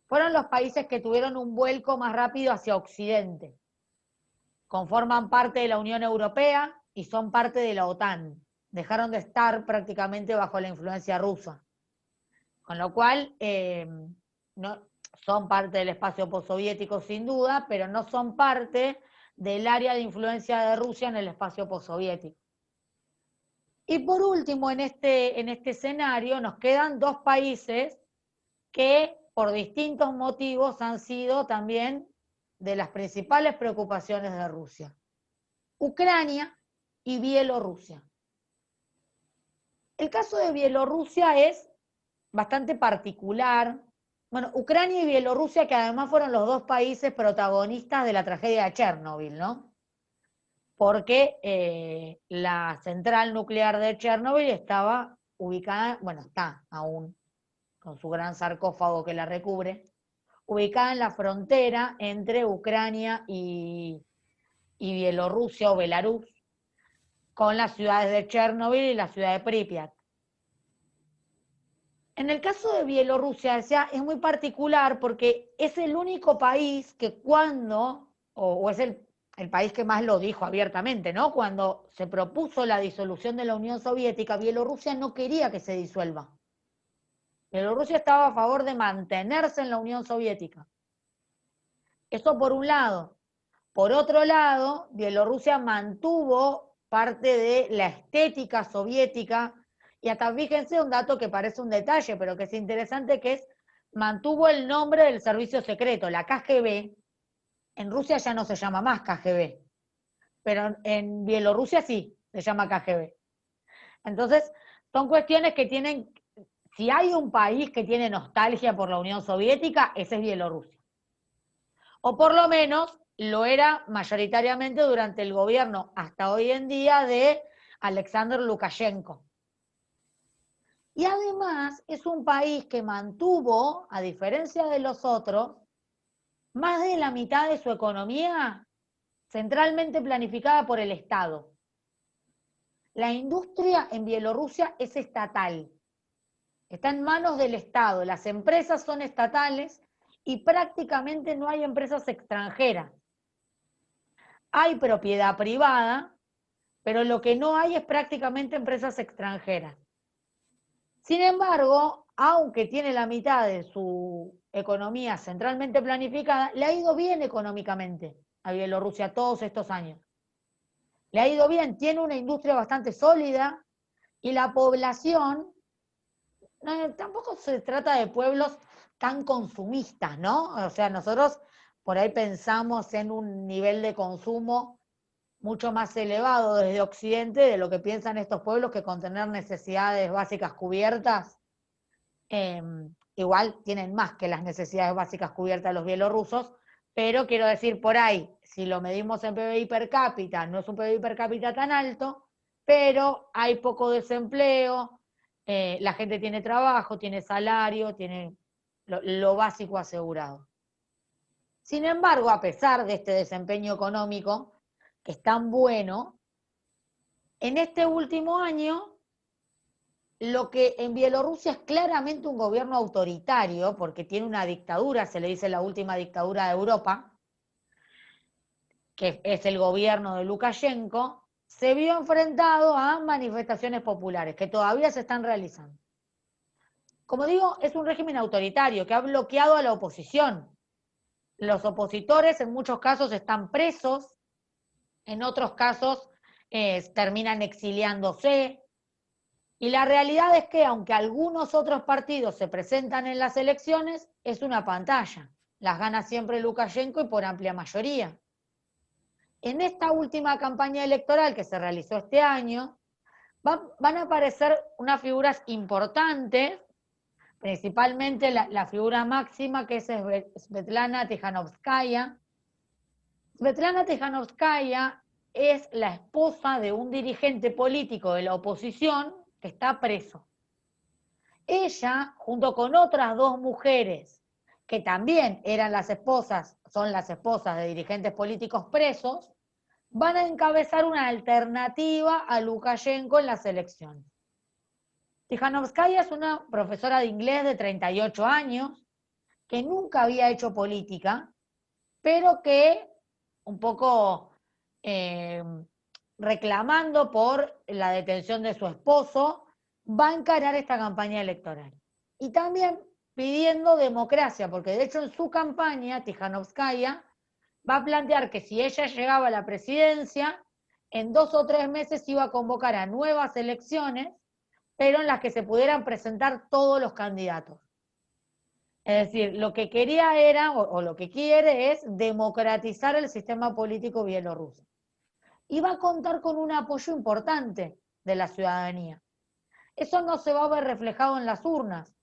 fueron los países que tuvieron un vuelco más rápido hacia Occidente. Conforman parte de la Unión Europea y son parte de la OTAN. Dejaron de estar prácticamente bajo la influencia rusa. Con lo cual, no, son parte del espacio postsoviético sin duda, pero no son parte del área de influencia de Rusia en el espacio postsoviético. Y por último, en este escenario nos quedan dos países que por distintos motivos han sido también de las principales preocupaciones de Rusia: Ucrania y Bielorrusia. El caso de Bielorrusia es bastante particular. Bueno, Ucrania y Bielorrusia, que además fueron los dos países protagonistas de la tragedia de Chernobyl, ¿no? Porque la central nuclear de Chernobyl estaba ubicada, bueno, está aún, con su gran sarcófago que la recubre, ubicada en la frontera entre Ucrania y y Bielorrusia o Belarus, con las ciudades de Chernobyl y la ciudad de Pripyat. En el caso de Bielorrusia, es muy particular porque es el único país que o es el país que más lo dijo abiertamente, ¿no? Cuando se propuso la disolución de la Unión Soviética, Bielorrusia no quería que se disuelva. Bielorrusia estaba a favor de mantenerse en la Unión Soviética. Eso por un lado. Por otro lado, Bielorrusia mantuvo parte de la estética soviética, y hasta fíjense un dato que parece un detalle, pero que es interesante, que es, mantuvo el nombre del servicio secreto, la KGB. En Rusia ya no se llama más KGB, pero en Bielorrusia sí se llama KGB. Entonces, son cuestiones que tienen, si hay un país que tiene nostalgia por la Unión Soviética, ese es Bielorrusia. O por lo menos lo era mayoritariamente durante el gobierno, hasta hoy en día, de Alexander Lukashenko. Y además es un país que mantuvo, a diferencia de los otros, más de la mitad de su economía centralmente planificada por el Estado. La industria en Bielorrusia es estatal, está en manos del Estado, las empresas son estatales y prácticamente no hay empresas extranjeras. Hay propiedad privada, pero lo que no hay es prácticamente empresas extranjeras. Sin embargo, aunque tiene la mitad de su economía centralmente planificada, le ha ido bien económicamente a Bielorrusia todos estos años. Le ha ido bien, tiene una industria bastante sólida y la población, tampoco se trata de pueblos tan consumistas, ¿no? O sea, nosotros por ahí pensamos en un nivel de consumo mucho más elevado desde Occidente de lo que piensan estos pueblos, que con tener necesidades básicas cubiertas, igual tienen más que las necesidades básicas cubiertas los bielorrusos, pero quiero decir, por ahí, si lo medimos en PBI per cápita, no es un PBI per cápita tan alto, pero hay poco desempleo, la gente tiene trabajo, tiene salario, tiene lo básico asegurado. Sin embargo, a pesar de este desempeño económico, que es tan bueno, en este último año, lo que en Bielorrusia es claramente un gobierno autoritario, porque tiene una dictadura, se le dice la última dictadura de Europa, que es el gobierno de Lukashenko, se vio enfrentado a manifestaciones populares que todavía se están realizando. Como digo, es un régimen autoritario que ha bloqueado a la oposición. Los opositores en muchos casos están presos, en otros casos terminan exiliándose. Y la realidad es que, aunque algunos otros partidos se presentan en las elecciones, es una pantalla. Las gana siempre Lukashenko y por amplia mayoría. En esta última campaña electoral que se realizó este año, van a aparecer unas figuras importantes, principalmente la figura máxima, que es Svetlana Tikhanovskaya. Svetlana Tikhanovskaya es la esposa de un dirigente político de la oposición que está preso. Ella, junto con otras dos mujeres, que también son las esposas de dirigentes políticos presos, van a encabezar una alternativa a Lukashenko en las elecciones. Tikhanovskaya es una profesora de inglés de 38 años, que nunca había hecho política, pero que un poco reclamando por la detención de su esposo, va a encarar esta campaña electoral. Y también pidiendo democracia, porque de hecho en su campaña, Tikhanovskaya va a plantear que si ella llegaba a la presidencia, en 2 o 3 meses iba a convocar a nuevas elecciones, pero en las que se pudieran presentar todos los candidatos. Es decir, lo que quería era, o lo que quiere es, democratizar el sistema político bielorruso. Y va a contar con un apoyo importante de la ciudadanía. Eso no se va a ver reflejado en las urnas,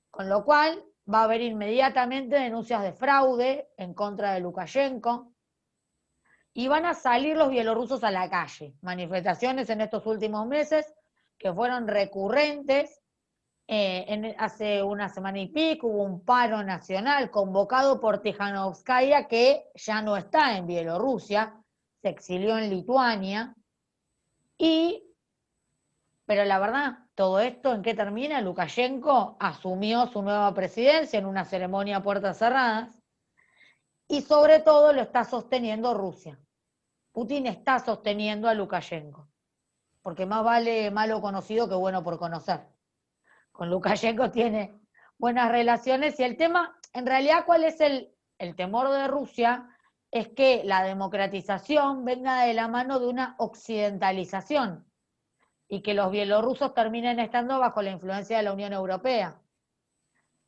con lo cual va a haber inmediatamente denuncias de fraude en contra de Lukashenko, y van a salir los bielorrusos a la calle. Manifestaciones en estos últimos meses que fueron recurrentes. Hace una semana y pico hubo un paro nacional convocado por Tikhanovskaya, que ya no está en Bielorrusia, se exilió en Lituania, pero la verdad, todo esto, ¿en qué termina? Lukashenko asumió su nueva presidencia en una ceremonia a puertas cerradas, y sobre todo lo está sosteniendo Rusia. Putin está sosteniendo a Lukashenko, porque más vale malo conocido que bueno por conocer. Con Lukashenko tiene buenas relaciones, y el tema, en realidad, ¿cuál es el temor de Rusia? Es que la democratización venga de la mano de una occidentalización y que los bielorrusos terminen estando bajo la influencia de la Unión Europea.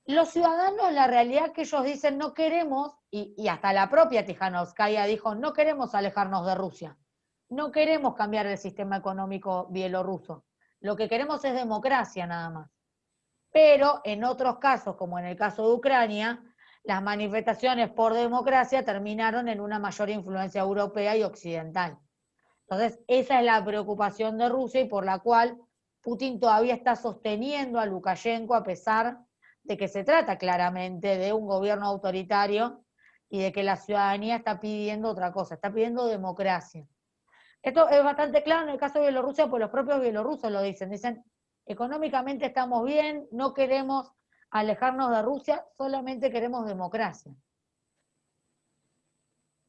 Los ciudadanos, la realidad que ellos dicen, no queremos, y hasta la propia Tijanovskaya dijo, no queremos alejarnos de Rusia, no queremos cambiar el sistema económico bielorruso, lo que queremos es democracia nada más. Pero en otros casos, como en el caso de Ucrania, las manifestaciones por democracia terminaron en una mayor influencia europea y occidental. Entonces, esa es la preocupación de Rusia, y por la cual Putin todavía está sosteniendo a Lukashenko, a pesar de que se trata claramente de un gobierno autoritario y de que la ciudadanía está pidiendo otra cosa, está pidiendo democracia. Esto es bastante claro en el caso de Bielorrusia, pues los propios bielorrusos lo dicen, económicamente estamos bien, no queremos alejarnos de Rusia, solamente queremos democracia.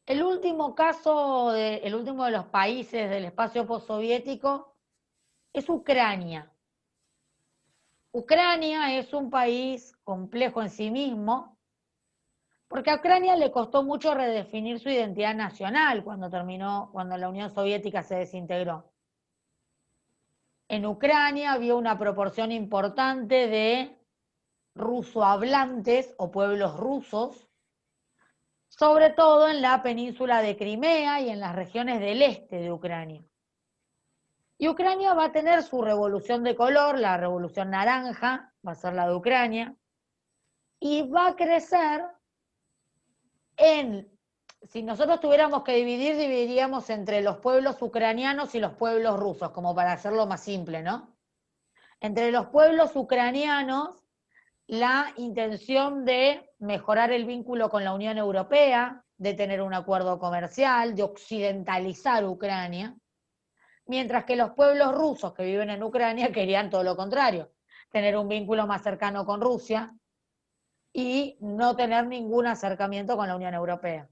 El último caso, el último de los países del espacio postsoviético es Ucrania. Ucrania es un país complejo en sí mismo, porque a Ucrania le costó mucho redefinir su identidad nacional cuando la Unión Soviética se desintegró. En Ucrania había una proporción importante de rusohablantes o pueblos rusos, sobre todo en la península de Crimea y en las regiones del este de Ucrania. Y Ucrania va a tener su revolución de color, la revolución naranja, va a ser la de Ucrania, y va a crecer si nosotros tuviéramos que dividiríamos entre los pueblos ucranianos y los pueblos rusos, como para hacerlo más simple, ¿no? Entre los pueblos ucranianos, la intención de mejorar el vínculo con la Unión Europea, de tener un acuerdo comercial, de occidentalizar Ucrania, mientras que los pueblos rusos que viven en Ucrania querían todo lo contrario, tener un vínculo más cercano con Rusia y no tener ningún acercamiento con la Unión Europea.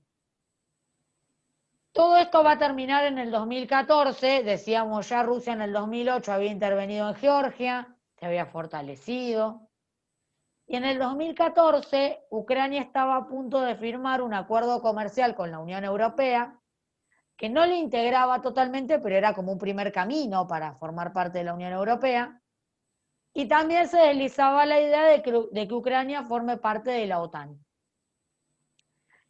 Todo esto va a terminar en el 2014, decíamos ya Rusia en el 2008 había intervenido en Georgia, se había fortalecido. Y en el 2014, Ucrania estaba a punto de firmar un acuerdo comercial con la Unión Europea, que no le integraba totalmente, pero era como un primer camino para formar parte de la Unión Europea. Y también se deslizaba la idea de que Ucrania forme parte de la OTAN.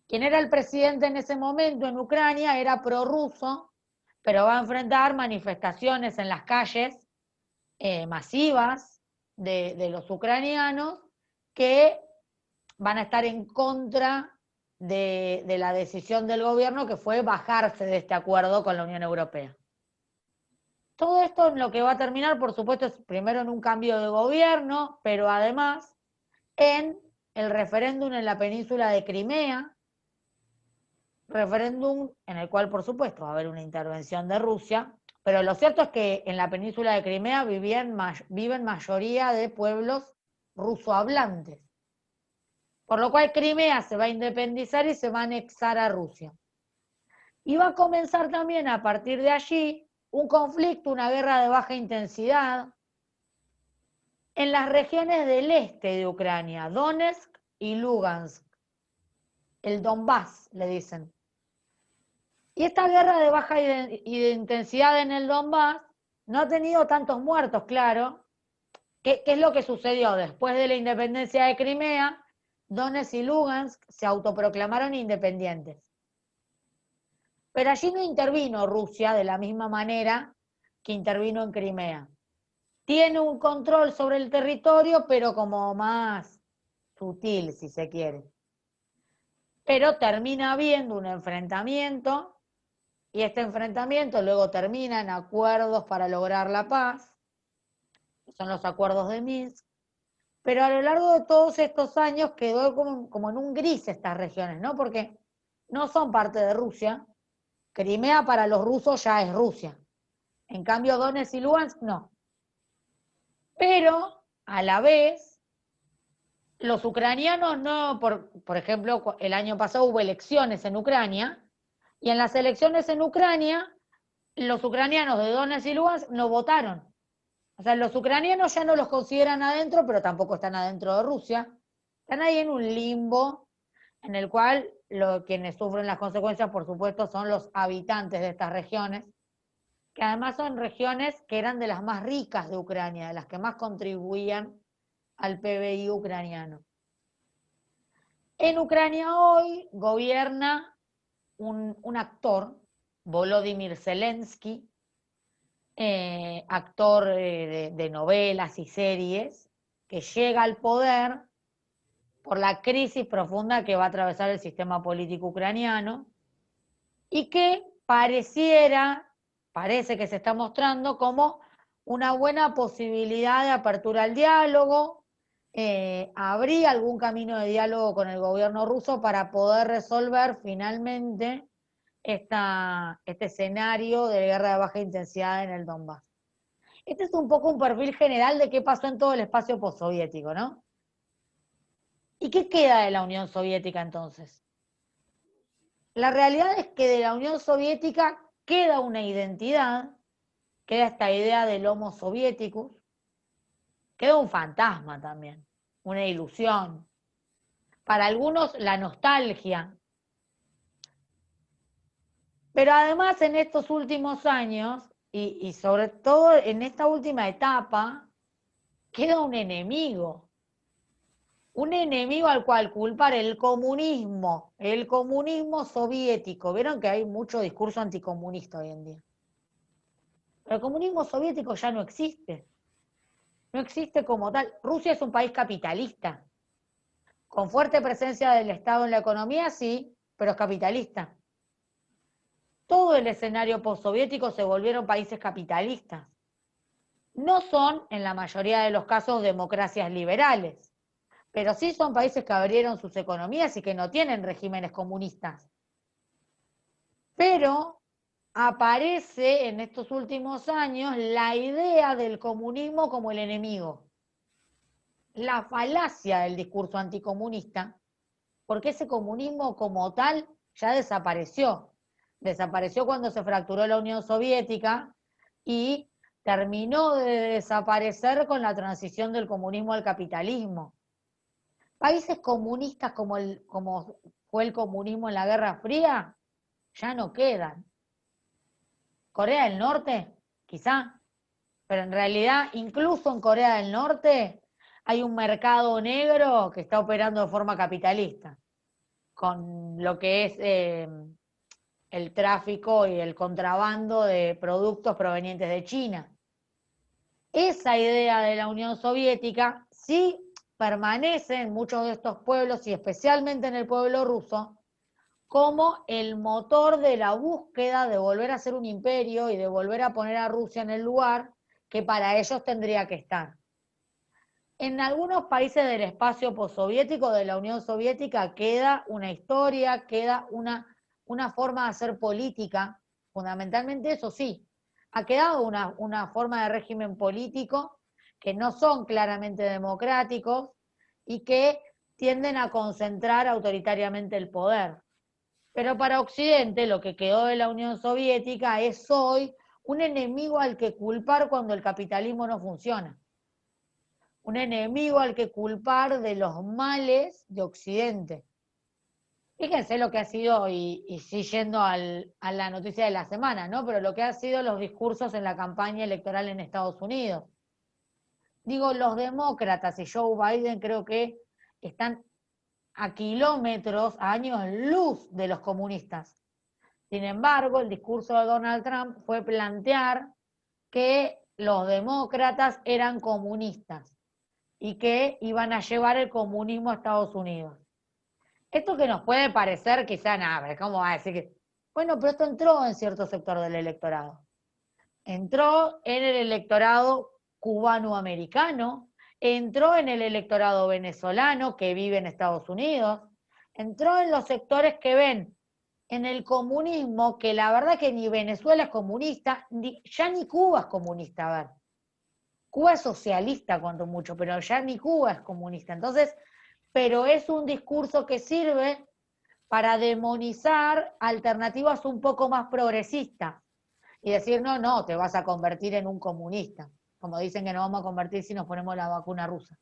Quien era el presidente en ese momento en Ucrania era prorruso, pero va a enfrentar manifestaciones en las calles masivas de los ucranianos, que van a estar en contra de la decisión del gobierno, que fue bajarse de este acuerdo con la Unión Europea. Todo esto en lo que va a terminar, por supuesto, es primero en un cambio de gobierno, pero además en el referéndum en la península de Crimea, referéndum en el cual, por supuesto, va a haber una intervención de Rusia, pero lo cierto es que en la península de Crimea viven mayoría de pueblos rusohablantes. Por lo cual Crimea se va a independizar y se va a anexar a Rusia. Y va a comenzar también a partir de allí un conflicto, una guerra de baja intensidad en las regiones del este de Ucrania, Donetsk y Lugansk. El Donbass, le dicen. Y esta guerra de baja intensidad en el Donbass no ha tenido tantos muertos, claro. ¿Qué es lo que sucedió? Después de la independencia de Crimea, Donetsk y Lugansk se autoproclamaron independientes. Pero allí no intervino Rusia de la misma manera que intervino en Crimea. Tiene un control sobre el territorio, pero como más sutil, si se quiere. Pero termina habiendo un enfrentamiento, y este enfrentamiento luego termina en acuerdos para lograr la paz, son los acuerdos de Minsk, pero a lo largo de todos estos años quedó como en un gris estas regiones, ¿no? Porque no son parte de Rusia, Crimea para los rusos ya es Rusia. En cambio, Donetsk y Luhansk no. Pero, a la vez, los ucranianos no, por ejemplo, el año pasado hubo elecciones en Ucrania, y en las elecciones en Ucrania, los ucranianos de Donetsk y Luhansk no votaron. O sea, los ucranianos ya no los consideran adentro, pero tampoco están adentro de Rusia. Están ahí en un limbo en el cual quienes sufren las consecuencias, por supuesto, son los habitantes de estas regiones, que además son regiones que eran de las más ricas de Ucrania, de las que más contribuían al PBI ucraniano. En Ucrania hoy gobierna un actor, Volodymyr Zelensky, actor de novelas y series, que llega al poder por la crisis profunda que va a atravesar el sistema político ucraniano y que parece que se está mostrando como una buena posibilidad de apertura al diálogo. Habría algún camino de diálogo con el gobierno ruso para poder resolver finalmente este escenario de guerra de baja intensidad en el Donbass. Este es un poco un perfil general de qué pasó en todo el espacio postsoviético, ¿no? ¿Y qué queda de la Unión Soviética entonces? La realidad es que de la Unión Soviética queda una identidad, queda esta idea del Homo Soviéticus, queda un fantasma también, una ilusión. Para algunos la nostalgia. Pero además en estos últimos años, y sobre todo en esta última etapa, queda un enemigo al cual culpar el comunismo soviético. Vieron que hay mucho discurso anticomunista hoy en día. Pero el comunismo soviético ya no existe. No existe como tal. Rusia es un país capitalista, con fuerte presencia del Estado en la economía, sí, pero es capitalista. Todo el escenario postsoviético se volvieron países capitalistas. No son, en la mayoría de los casos, democracias liberales, pero sí son países que abrieron sus economías y que no tienen regímenes comunistas. Pero aparece en estos últimos años la idea del comunismo como el enemigo. La falacia del discurso anticomunista, porque ese comunismo como tal ya desapareció. Desapareció cuando se fracturó la Unión Soviética y terminó de desaparecer con la transición del comunismo al capitalismo. Países comunistas como fue el comunismo en la Guerra Fría ya no quedan. Corea del Norte, quizá, pero en realidad incluso en Corea del Norte hay un mercado negro que está operando de forma capitalista, con lo que es el tráfico y el contrabando de productos provenientes de China. Esa idea de la Unión Soviética sí permanece en muchos de estos pueblos y especialmente en el pueblo ruso como el motor de la búsqueda de volver a ser un imperio y de volver a poner a Rusia en el lugar que para ellos tendría que estar. En algunos países del espacio postsoviético, de la Unión Soviética, queda una historia, queda una forma de hacer política, fundamentalmente eso sí, ha quedado una forma de régimen político que no son claramente democráticos y que tienden a concentrar autoritariamente el poder. Pero para Occidente lo que quedó de la Unión Soviética es hoy un enemigo al que culpar cuando el capitalismo no funciona. Un enemigo al que culpar de los males de Occidente. Fíjense lo que ha sido, y sí yendo a la noticia de la semana, ¿no? Pero lo que ha sido los discursos en la campaña electoral en Estados Unidos. Digo, los demócratas y Joe Biden creo que están a kilómetros, a años luz de los comunistas. Sin embargo, el discurso de Donald Trump fue plantear que los demócratas eran comunistas y que iban a llevar el comunismo a Estados Unidos. Esto que nos puede parecer quizá nada, ¿cómo va a decir que? Bueno, pero esto entró en cierto sector del electorado. Entró en el electorado cubano-americano, entró en el electorado venezolano que vive en Estados Unidos, entró en los sectores que ven en el comunismo, que la verdad que ni Venezuela es comunista, ya ni Cuba es comunista, a ver. Cuba es socialista cuanto mucho, pero ya ni Cuba es comunista. Entonces, pero es un discurso que sirve para demonizar alternativas un poco más progresistas y decir, no, no, te vas a convertir en un comunista, como dicen que nos vamos a convertir si nos ponemos la vacuna rusa.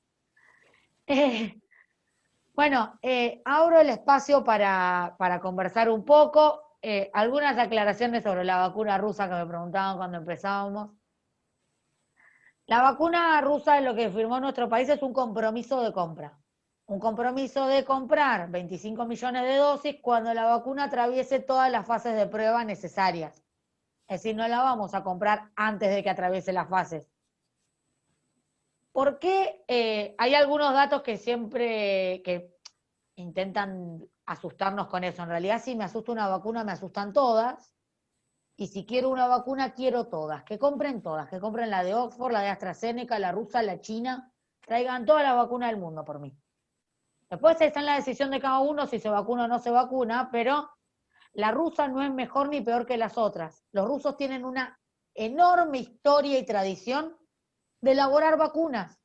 Bueno, abro el espacio para conversar un poco. Algunas aclaraciones sobre la vacuna rusa que me preguntaban cuando empezábamos. La vacuna rusa, lo que firmó nuestro país es un compromiso de compra. Un compromiso de comprar 25 millones de dosis cuando la vacuna atraviese todas las fases de prueba necesarias. Es decir, no la vamos a comprar antes de que atraviese las fases. ¿Por qué? Hay algunos datos que siempre intentan asustarnos con eso. En realidad, si me asusta una vacuna, me asustan todas. Y si quiero una vacuna, quiero todas. Que compren todas. Que compren la de Oxford, la de AstraZeneca, la rusa, la china. Traigan toda la vacuna del mundo por mí. Después está en la decisión de cada uno si se vacuna o no se vacuna, pero la rusa no es mejor ni peor que las otras. Los rusos tienen una enorme historia y tradición de elaborar vacunas.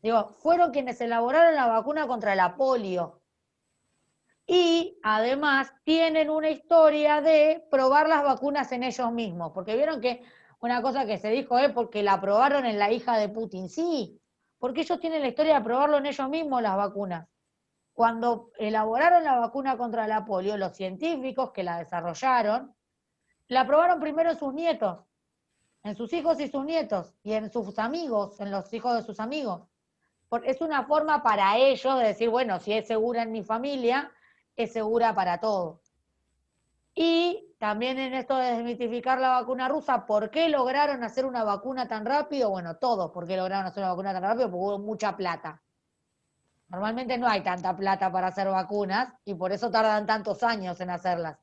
Digo, fueron quienes elaboraron la vacuna contra la polio. Y además tienen una historia de probar las vacunas en ellos mismos. Porque vieron que una cosa que se dijo es porque la probaron en la hija de Putin. Sí, porque ellos tienen la historia de probarlo en ellos mismos las vacunas. Cuando elaboraron la vacuna contra la polio, los científicos que la desarrollaron, la probaron primero en sus nietos, en sus hijos y sus nietos, y en sus amigos, en los hijos de sus amigos. Porque es una forma para ellos de decir, bueno, si es segura en mi familia, es segura para todos. Y también en esto de desmitificar la vacuna rusa, ¿por qué lograron hacer una vacuna tan rápido? Bueno, todos, ¿por qué lograron hacer una vacuna tan rápido? Porque hubo mucha plata. Normalmente no hay tanta plata para hacer vacunas y por eso tardan tantos años en hacerlas.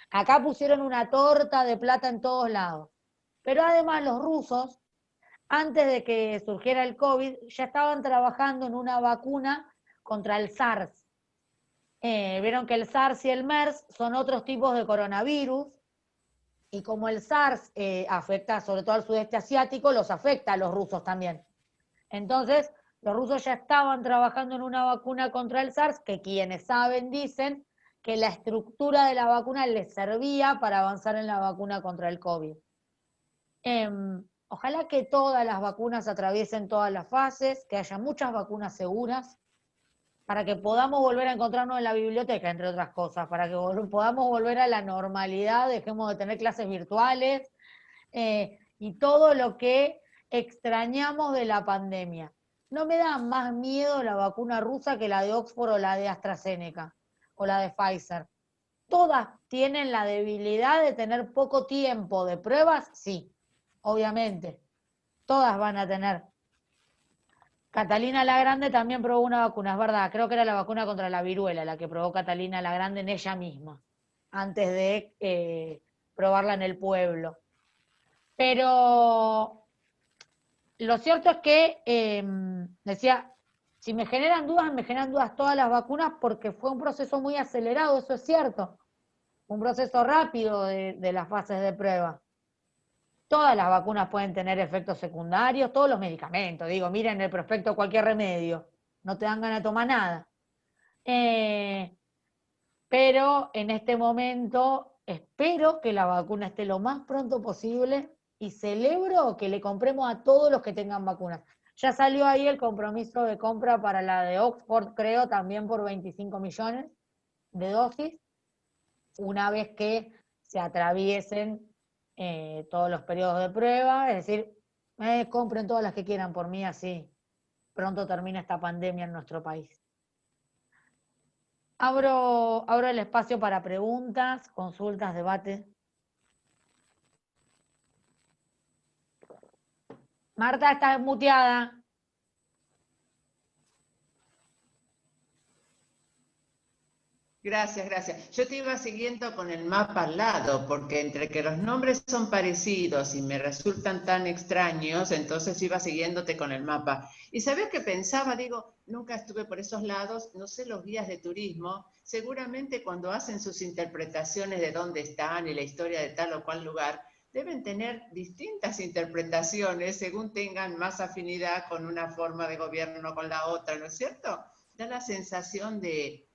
Acá pusieron una torta de plata en todos lados. Pero además los rusos, antes de que surgiera el COVID, ya estaban trabajando en una vacuna contra el SARS. Vieron que el SARS y el MERS son otros tipos de coronavirus, y como el SARS afecta sobre todo al sudeste asiático, los afecta a los rusos también. Entonces, los rusos ya estaban trabajando en una vacuna contra el SARS, que quienes saben dicen que la estructura de la vacuna les servía para avanzar en la vacuna contra el COVID. Ojalá que todas las vacunas atraviesen todas las fases, que haya muchas vacunas seguras, para que podamos volver a encontrarnos en la biblioteca, entre otras cosas, para que podamos volver a la normalidad, dejemos de tener clases virtuales y todo lo que extrañamos de la pandemia. No me da más miedo la vacuna rusa que la de Oxford o la de AstraZeneca o la de Pfizer. ¿Todas tienen la debilidad de tener poco tiempo de pruebas? Sí, obviamente. Todas van a tener. Catalina la Grande también probó una vacuna, es verdad, creo que era la vacuna contra la viruela la que probó Catalina la Grande en ella misma, antes de probarla en el pueblo. Pero lo cierto es que, decía, si me generan dudas todas las vacunas porque fue un proceso muy acelerado, eso es cierto, un proceso rápido de las fases de prueba. Todas las vacunas pueden tener efectos secundarios, todos los medicamentos, digo, miren el prospecto de cualquier remedio, no te dan ganas de tomar nada. Pero en este momento espero que la vacuna esté lo más pronto posible y celebro que le compremos a todos los que tengan vacunas. Ya salió ahí el compromiso de compra para la de Oxford, creo, también por 25 millones de dosis, una vez que se atraviesen todos los periodos de prueba, es decir, compren todas las que quieran por mí, así pronto termina esta pandemia en nuestro país. Abro el espacio para preguntas, consultas, debate. Marta, estás muteada. Gracias, gracias. Yo te iba siguiendo con el mapa al lado, porque entre que los nombres son parecidos y me resultan tan extraños, entonces iba siguiéndote con el mapa. Y ¿sabés qué pensaba? Digo, nunca estuve por esos lados, no sé los guías de turismo, seguramente cuando hacen sus interpretaciones de dónde están y la historia de tal o cual lugar, deben tener distintas interpretaciones según tengan más afinidad con una forma de gobierno o con la otra, ¿no es cierto? Da la sensación de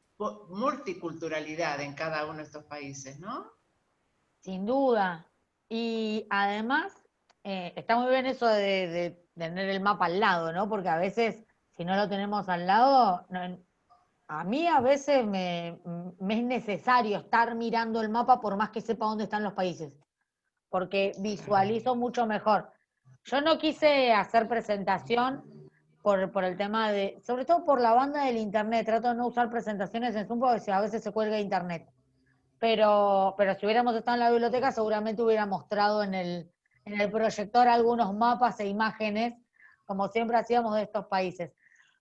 multiculturalidad en cada uno de estos países, ¿no? Sin duda. Y además, está muy bien eso de tener el mapa al lado, ¿no? Porque a veces, si no lo tenemos al lado, a mí a veces me es necesario estar mirando el mapa por más que sepa dónde están los países, porque visualizo mucho mejor. Yo no quise hacer presentación por el tema de, sobre todo por la banda del internet, trato de no usar presentaciones en Zoom porque a veces se cuelga internet. Pero si hubiéramos estado en la biblioteca, seguramente hubiera mostrado en el proyector algunos mapas e imágenes, como siempre hacíamos de estos países.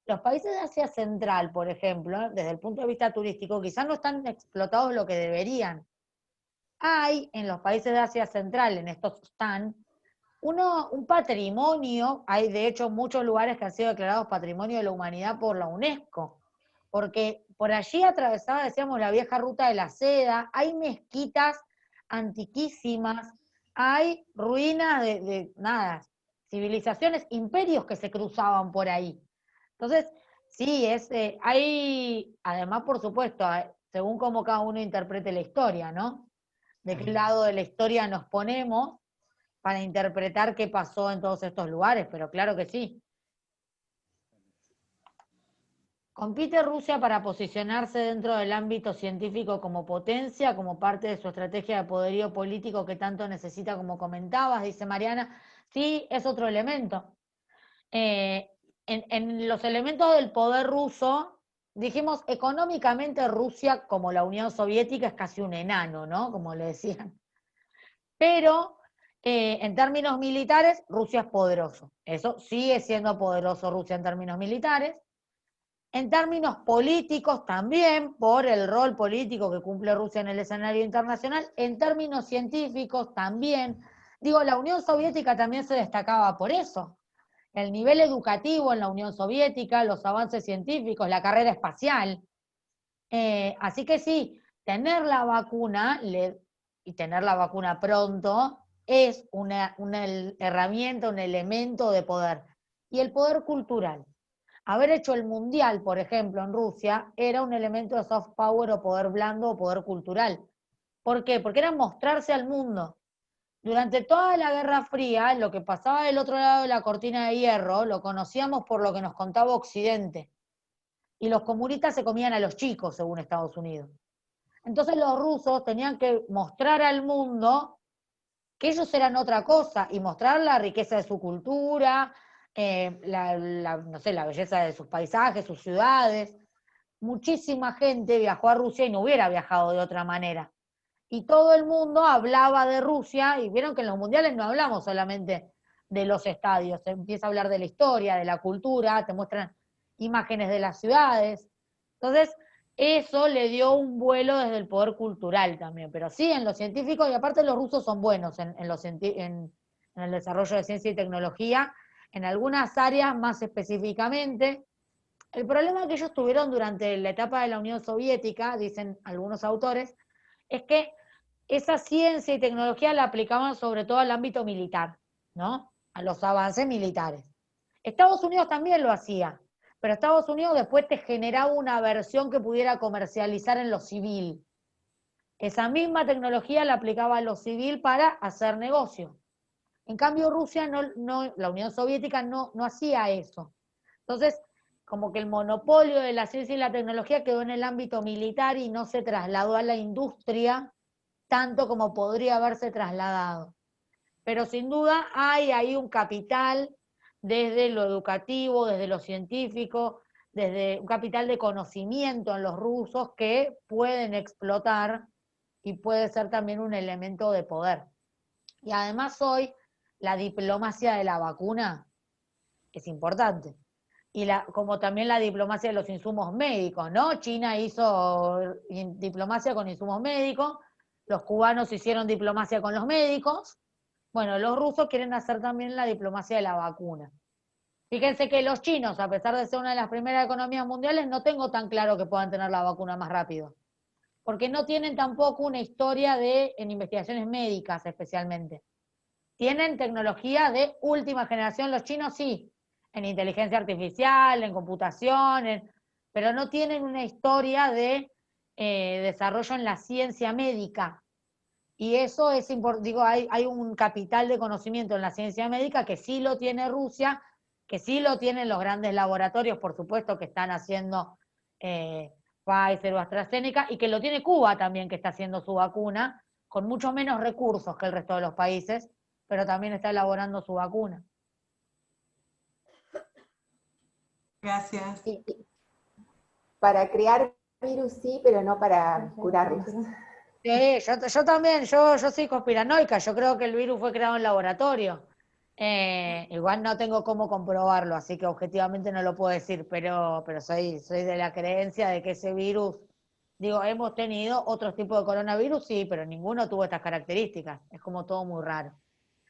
Los países de Asia Central, por ejemplo, desde el punto de vista turístico, quizás no están explotados lo que deberían. Hay en los países de Asia Central, en estos están, un patrimonio, hay de hecho muchos lugares que han sido declarados Patrimonio de la Humanidad por la UNESCO, porque por allí atravesaba, decíamos, la vieja ruta de la seda, hay mezquitas antiquísimas, hay ruinas de nada, civilizaciones, imperios que se cruzaban por ahí. Entonces, sí, hay, además, por supuesto, según cómo cada uno interprete la historia, ¿no? De qué lado de la historia nos ponemos para interpretar qué pasó en todos estos lugares, pero claro que sí. ¿Compite Rusia para posicionarse dentro del ámbito científico como potencia, como parte de su estrategia de poderío político que tanto necesita, como comentabas? Dice Mariana. Sí, es otro elemento. En los elementos del poder ruso, dijimos, económicamente Rusia, como la Unión Soviética, es casi un enano, ¿no? Como le decían. Pero en términos militares, Rusia es poderoso. Eso sigue siendo poderoso Rusia en términos militares. En términos políticos también, por el rol político que cumple Rusia en el escenario internacional. En términos científicos también. Digo, la Unión Soviética también se destacaba por eso. El nivel educativo en la Unión Soviética, los avances científicos, la carrera espacial. Así que sí, tener la vacuna y tener la vacuna pronto es una herramienta, un elemento de poder. Y el poder cultural. Haber hecho el mundial, por ejemplo, en Rusia, era un elemento de soft power o poder blando o poder cultural. ¿Por qué? Porque era mostrarse al mundo. Durante toda la Guerra Fría, lo que pasaba del otro lado de la cortina de hierro, lo conocíamos por lo que nos contaba Occidente. Y los comunistas se comían a los chicos, según Estados Unidos. Entonces los rusos tenían que mostrar al mundo que ellos eran otra cosa y mostrar la riqueza de su cultura, no sé, la belleza de sus paisajes, sus ciudades. Muchísima gente viajó a Rusia y no hubiera viajado de otra manera. Y todo el mundo hablaba de Rusia, y vieron que en los mundiales no hablamos solamente de los estadios, se empieza a hablar de la historia, de la cultura, te muestran imágenes de las ciudades. Entonces, eso le dio un vuelo desde el poder cultural también, pero sí en los científicos, y aparte los rusos son buenos en el desarrollo de ciencia y tecnología, en algunas áreas más específicamente. El problema que ellos tuvieron durante la etapa de la Unión Soviética, dicen algunos autores, es que esa ciencia y tecnología la aplicaban sobre todo al ámbito militar, ¿no? A los avances militares. Estados Unidos también lo hacía, pero Estados Unidos después te generaba una versión que pudiera comercializar en lo civil. Esa misma tecnología la aplicaba en lo civil para hacer negocio. En cambio, Rusia, la Unión Soviética no hacía eso. Entonces, como que el monopolio de la ciencia y la tecnología quedó en el ámbito militar y no se trasladó a la industria tanto como podría haberse trasladado. Pero sin duda hay ahí un capital desde lo educativo, desde lo científico, desde un capital de conocimiento en los rusos que pueden explotar y puede ser también un elemento de poder. Y además hoy la diplomacia de la vacuna es importante. y como también la diplomacia de los insumos médicos, ¿no? China hizo diplomacia con insumos médicos, los cubanos hicieron diplomacia con los médicos, bueno, los rusos quieren hacer también la diplomacia de la vacuna. Fíjense que los chinos, a pesar de ser una de las primeras economías mundiales, no tengo tan claro que puedan tener la vacuna más rápido, porque no tienen tampoco una historia en investigaciones médicas especialmente. Tienen tecnología de última generación, los chinos sí, en inteligencia artificial, en computación, pero no tienen una historia de desarrollo en la ciencia médica. Y eso es importante, digo, hay un capital de conocimiento en la ciencia médica que sí lo tiene Rusia, que sí lo tienen los grandes laboratorios, por supuesto, que están haciendo Pfizer o AstraZeneca, y que lo tiene Cuba también, que está haciendo su vacuna, con mucho menos recursos que el resto de los países, pero también está elaborando su vacuna. Gracias. Para crear virus sí, pero no para curarlos. Sí, yo también, yo soy conspiranoica, yo creo que el virus fue creado en laboratorio. Igual no tengo cómo comprobarlo, así que objetivamente no lo puedo decir, pero soy de la creencia de que ese virus, digo, hemos tenido otros tipos de coronavirus, sí, pero ninguno tuvo estas características, es como todo muy raro.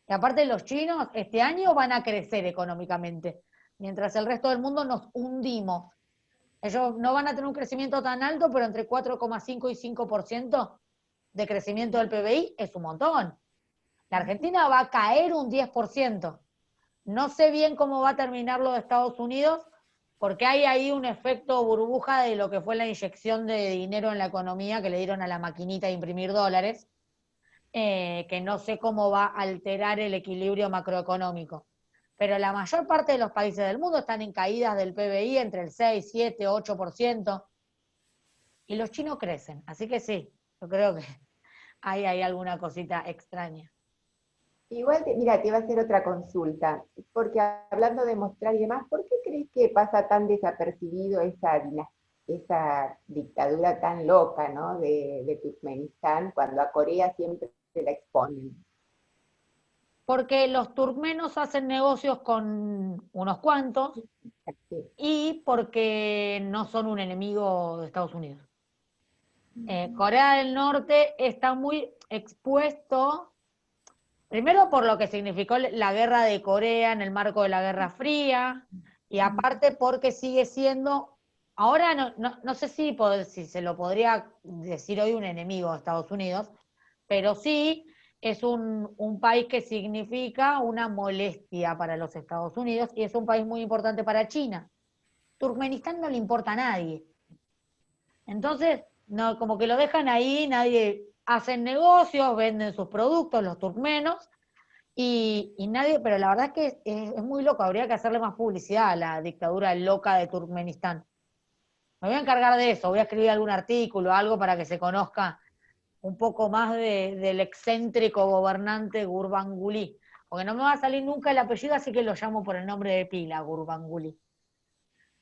Y aparte los chinos este año van a crecer económicamente, mientras el resto del mundo nos hundimos. Ellos no van a tener un crecimiento tan alto, pero entre 4,5 y 5% de crecimiento del PBI es un montón. La Argentina va a caer un 10%. No sé bien cómo va a terminar lo de Estados Unidos, porque hay ahí un efecto burbuja de lo que fue la inyección de dinero en la economía que le dieron a la maquinita de imprimir dólares, que no sé cómo va a alterar el equilibrio macroeconómico. Pero la mayor parte de los países del mundo están en caídas del PBI entre el 6, 7, 8%, y los chinos crecen. Así que sí, yo creo que hay alguna cosita extraña. Igual, mira, te iba a hacer otra consulta, porque hablando de mostrar y demás, ¿por qué crees que pasa tan desapercibido esa dictadura tan loca, ¿no? de Turkmenistán, cuando a Corea siempre se la exponen? Porque los turkmenos hacen negocios con unos cuantos Sí. y porque no son un enemigo de Estados Unidos. Corea del Norte está muy expuesto, primero por lo que significó la guerra de Corea en el marco de la Guerra Fría, y aparte porque sigue siendo, ahora no sé si se lo podría decir hoy un enemigo de Estados Unidos, pero sí es un país que significa una molestia para los Estados Unidos y es un país muy importante para China. Turkmenistán no le importa a nadie. Entonces, no, como que lo dejan ahí, nadie hacen negocios, venden sus productos, los turkmenos, y nadie, pero la verdad es que es muy loco, habría que hacerle más publicidad a la dictadura loca de Turkmenistán. Me voy a encargar de eso, voy a escribir algún artículo, algo para que se conozca un poco más del excéntrico gobernante Gurbanguly, porque no me va a salir nunca el apellido, así que lo llamo por el nombre de pila, Gurbanguly.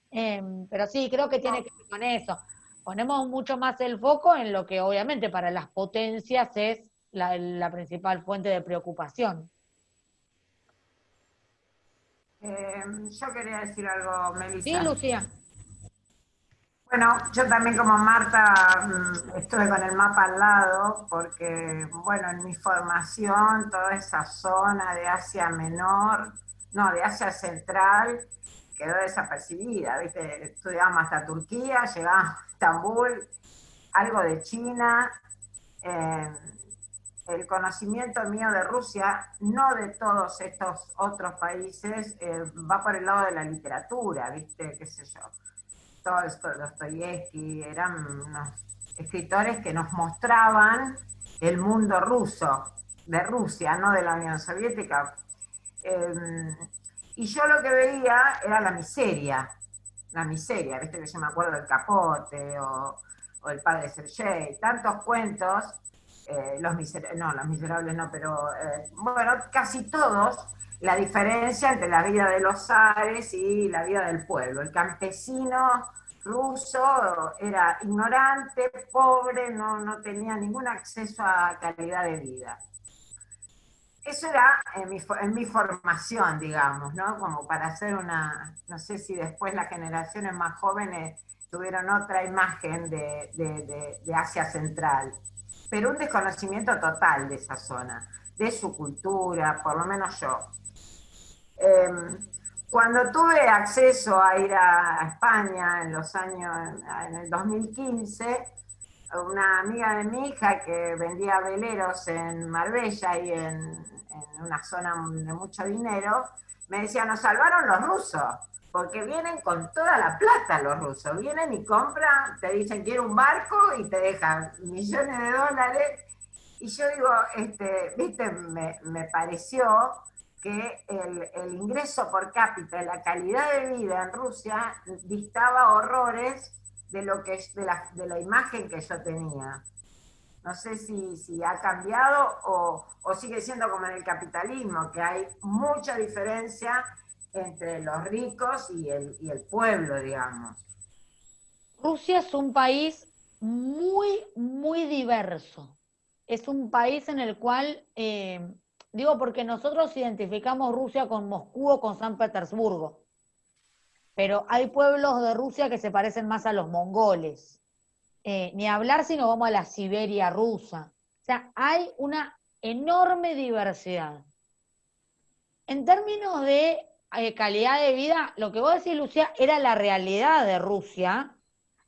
Pero sí, creo que tiene que ver con eso. Ponemos mucho más el foco en lo que obviamente para las potencias es la principal fuente de preocupación. Yo quería decir algo, Melissa. Sí, Lucía. Bueno, yo también como Marta estuve con el mapa al lado porque, bueno, en mi formación toda esa zona de Asia Menor, no, de Asia Central, quedó desapercibida, ¿viste? Estudiábamos hasta Turquía, llegábamos a Estambul, algo de China. El conocimiento mío de Rusia, no de todos estos otros países, va por el lado de la literatura, ¿viste? Qué sé yo. Tolstoy, Dostoyevsky, eran unos escritores que nos mostraban el mundo ruso, de Rusia, no de la Unión Soviética. Y yo lo que veía era la miseria, viste que yo me acuerdo del Capote o el padre Sergei, tantos cuentos, los miserables no, pero bueno, casi todos, la diferencia entre la vida de los zares y la vida del pueblo. El campesino ruso era ignorante, pobre, no tenía ningún acceso a calidad de vida. Eso era en mi formación, digamos, ¿no? Como para hacer una, no sé si después las generaciones más jóvenes tuvieron otra imagen de Asia Central, pero un desconocimiento total de esa zona, de su cultura, por lo menos yo. Cuando tuve acceso a ir a España en los años, en el 2015, una amiga de mi hija que vendía veleros en Marbella y en una zona de mucho dinero, me decía, nos salvaron los rusos, porque vienen con toda la plata los rusos, vienen y compran, te dicen quiero un barco y te dejan millones de dólares. Y yo digo, viste, me pareció que el ingreso por cápita, la calidad de vida en Rusia distaba horrores de lo que de la imagen que yo tenía. No sé si ha cambiado o sigue siendo como en el capitalismo, que hay mucha diferencia entre los ricos y el pueblo, digamos. Rusia es un país muy, muy diverso. Es un país en el cual, digo, porque nosotros identificamos Rusia con Moscú o con San Petersburgo, pero hay pueblos de Rusia que se parecen más a los mongoles. Ni hablar si nos vamos a la Siberia rusa. O sea, hay una enorme diversidad. En términos de calidad de vida, lo que vos decís, Lucía, era la realidad de Rusia,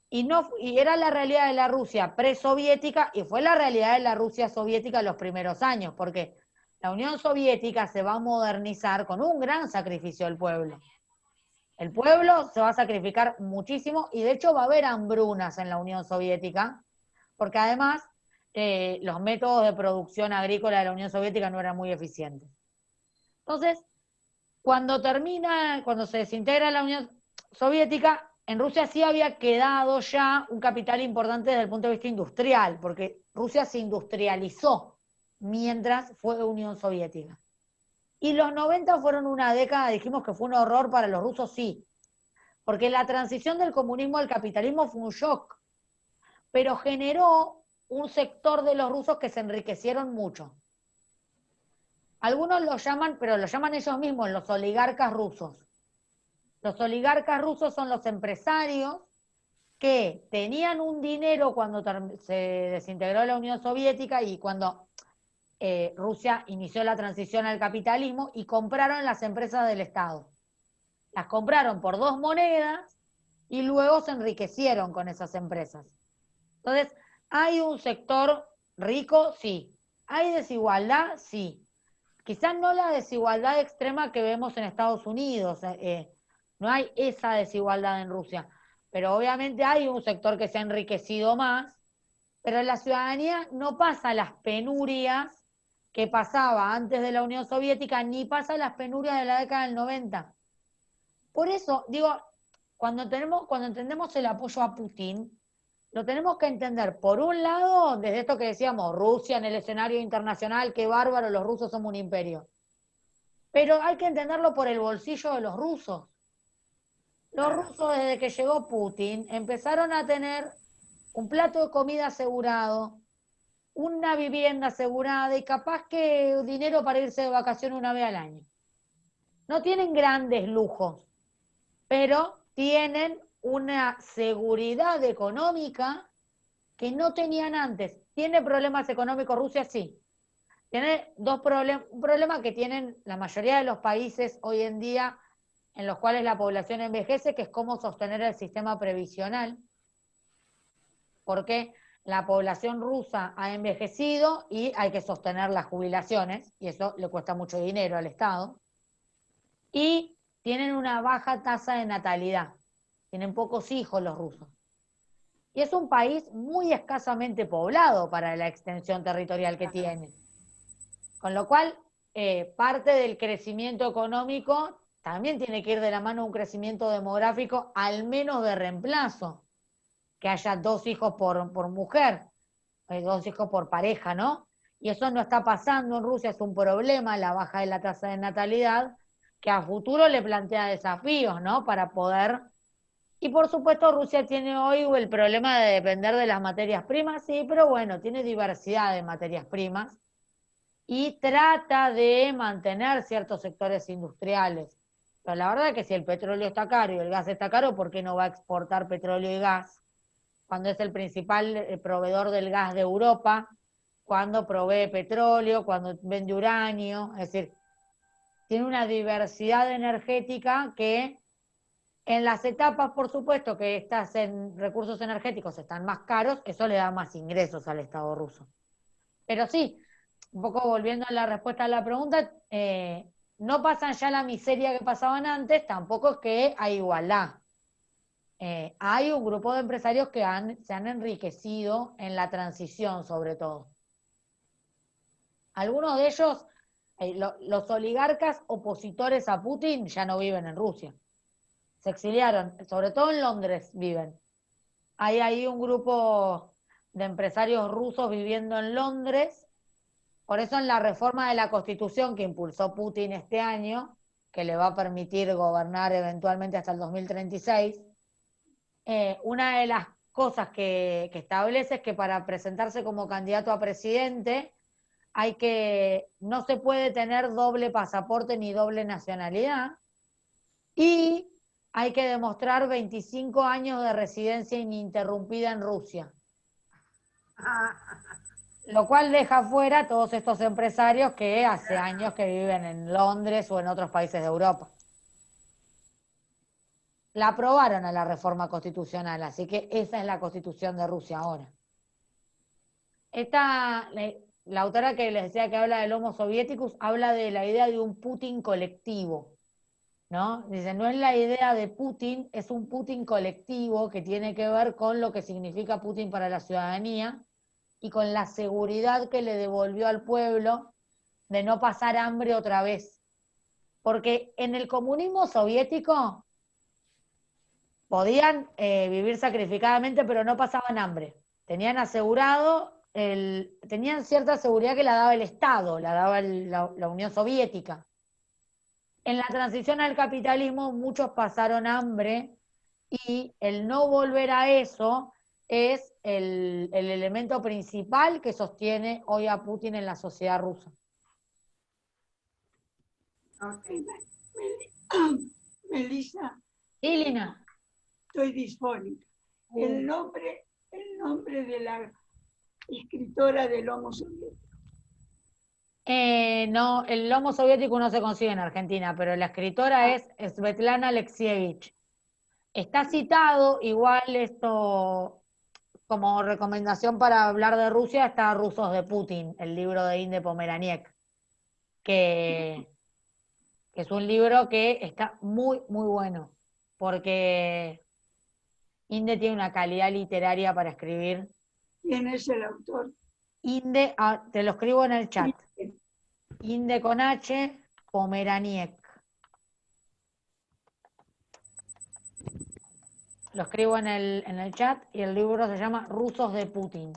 y era la realidad de la Rusia presoviética, y fue la realidad de la Rusia soviética en los primeros años, porque la Unión Soviética se va a modernizar con un gran sacrificio del pueblo. El pueblo se va a sacrificar muchísimo, y de hecho va a haber hambrunas en la Unión Soviética, porque además los métodos de producción agrícola de la Unión Soviética no eran muy eficientes. Entonces, cuando se desintegra la Unión Soviética, en Rusia sí había quedado ya un capital importante desde el punto de vista industrial, porque Rusia se industrializó mientras fue Unión Soviética. Y los 90 fueron una década, dijimos que fue un horror para los rusos, sí, porque la transición del comunismo al capitalismo fue un shock, pero generó un sector de los rusos que se enriquecieron mucho. Algunos lo llaman, pero lo llaman ellos mismos, los oligarcas rusos. Los oligarcas rusos son los empresarios que tenían un dinero cuando se desintegró la Unión Soviética y cuando Rusia inició la transición al capitalismo, y compraron las empresas del Estado. Las compraron por 2 monedas y luego se enriquecieron con esas empresas. Entonces, ¿hay un sector rico? Sí. ¿Hay desigualdad? Sí. Quizás no la desigualdad extrema que vemos en Estados Unidos, no hay esa desigualdad en Rusia, pero obviamente hay un sector que se ha enriquecido más, pero la ciudadanía no pasa las penurias que pasaba antes de la Unión Soviética, ni pasa las penurias de la década del 90. Por eso, digo, cuando entendemos el apoyo a Putin, lo tenemos que entender, por un lado, desde esto que decíamos, Rusia en el escenario internacional, qué bárbaro, los rusos somos un imperio. Pero hay que entenderlo por el bolsillo de los rusos. Los rusos, desde que llegó Putin, empezaron a tener un plato de comida asegurado, una vivienda asegurada y capaz que dinero para irse de vacaciones una vez al año. No tienen grandes lujos, pero tienen una seguridad económica que no tenían antes. ¿Tiene problemas económicos Rusia? Sí. Tiene un problema que tienen la mayoría de los países hoy en día en los cuales la población envejece, que es cómo sostener el sistema previsional, porque la población rusa ha envejecido y hay que sostener las jubilaciones, y eso le cuesta mucho dinero al Estado, y tienen una baja tasa de natalidad, tienen pocos hijos los rusos. Y es un país muy escasamente poblado para la extensión territorial que tiene. Con lo cual, parte del crecimiento económico también tiene que ir de la mano a un crecimiento demográfico, al menos de reemplazo. Que haya 2 hijos por mujer, 2 hijos por pareja, ¿no? Y eso no está pasando en Rusia, es un problema, la baja de la tasa de natalidad, que a futuro le plantea desafíos, ¿no? Para poder... Y por supuesto Rusia tiene hoy el problema de depender de las materias primas, sí, pero bueno, tiene diversidad de materias primas. y trata de mantener ciertos sectores industriales. Pero la verdad es que si el petróleo está caro y el gas está caro, ¿por qué no va a exportar petróleo y gas? Cuando es el principal proveedor del gas de Europa, cuando provee petróleo, cuando vende uranio, es decir, tiene una diversidad energética que en las etapas, por supuesto, que estas en recursos energéticos están más caros, eso le da más ingresos al Estado ruso. Pero sí, un poco volviendo a la respuesta a la pregunta, no pasan ya la miseria que pasaban antes, tampoco es que hay igualdad. Hay un grupo de empresarios que se han enriquecido en la transición, sobre todo. Algunos de ellos, los oligarcas opositores a Putin, ya no viven en Rusia. Se exiliaron, sobre todo en Londres viven. Hay ahí un grupo de empresarios rusos viviendo en Londres. Por eso en la reforma de la Constitución que impulsó Putin este año, que le va a permitir gobernar eventualmente hasta el 2036, una de las cosas que establece es que para presentarse como candidato a presidente no se puede tener doble pasaporte ni doble nacionalidad, y hay que demostrar 25 años de residencia ininterrumpida en Rusia. Lo cual deja fuera a todos estos empresarios que hace años que viven en Londres o en otros países de Europa. La aprobaron a la reforma constitucional, así que esa es la constitución de Rusia ahora. La autora que les decía que habla del Homo Soviéticus, habla de la idea de un Putin colectivo, ¿no? Dice, no es la idea de Putin, es un Putin colectivo que tiene que ver con lo que significa Putin para la ciudadanía y con la seguridad que le devolvió al pueblo de no pasar hambre otra vez. Porque en el comunismo soviético podían vivir sacrificadamente, pero no pasaban hambre. Tenían asegurado, tenían cierta seguridad que la daba el Estado, la daba la Unión Soviética. En la transición al capitalismo muchos pasaron hambre y el no volver a eso es el elemento principal que sostiene hoy a Putin en la sociedad rusa. Okay. Melissa. Sí, Lina. Estoy disfónica. El nombre de la escritora del Homo Soviético. No, el Homo Soviético no se consigue en Argentina, pero la escritora es Svetlana Alexievich. Está citado, igual esto, como recomendación para hablar de Rusia, está Rusos de Putin, el libro de Inde Pomeraniec, que es un libro que está muy, muy bueno, porque Inde tiene una calidad literaria para escribir. ¿Quién es el autor? Inde, te lo escribo en el chat. Inde con H, Pomeraniec. Lo escribo en el chat y el libro se llama Rusos de Putin.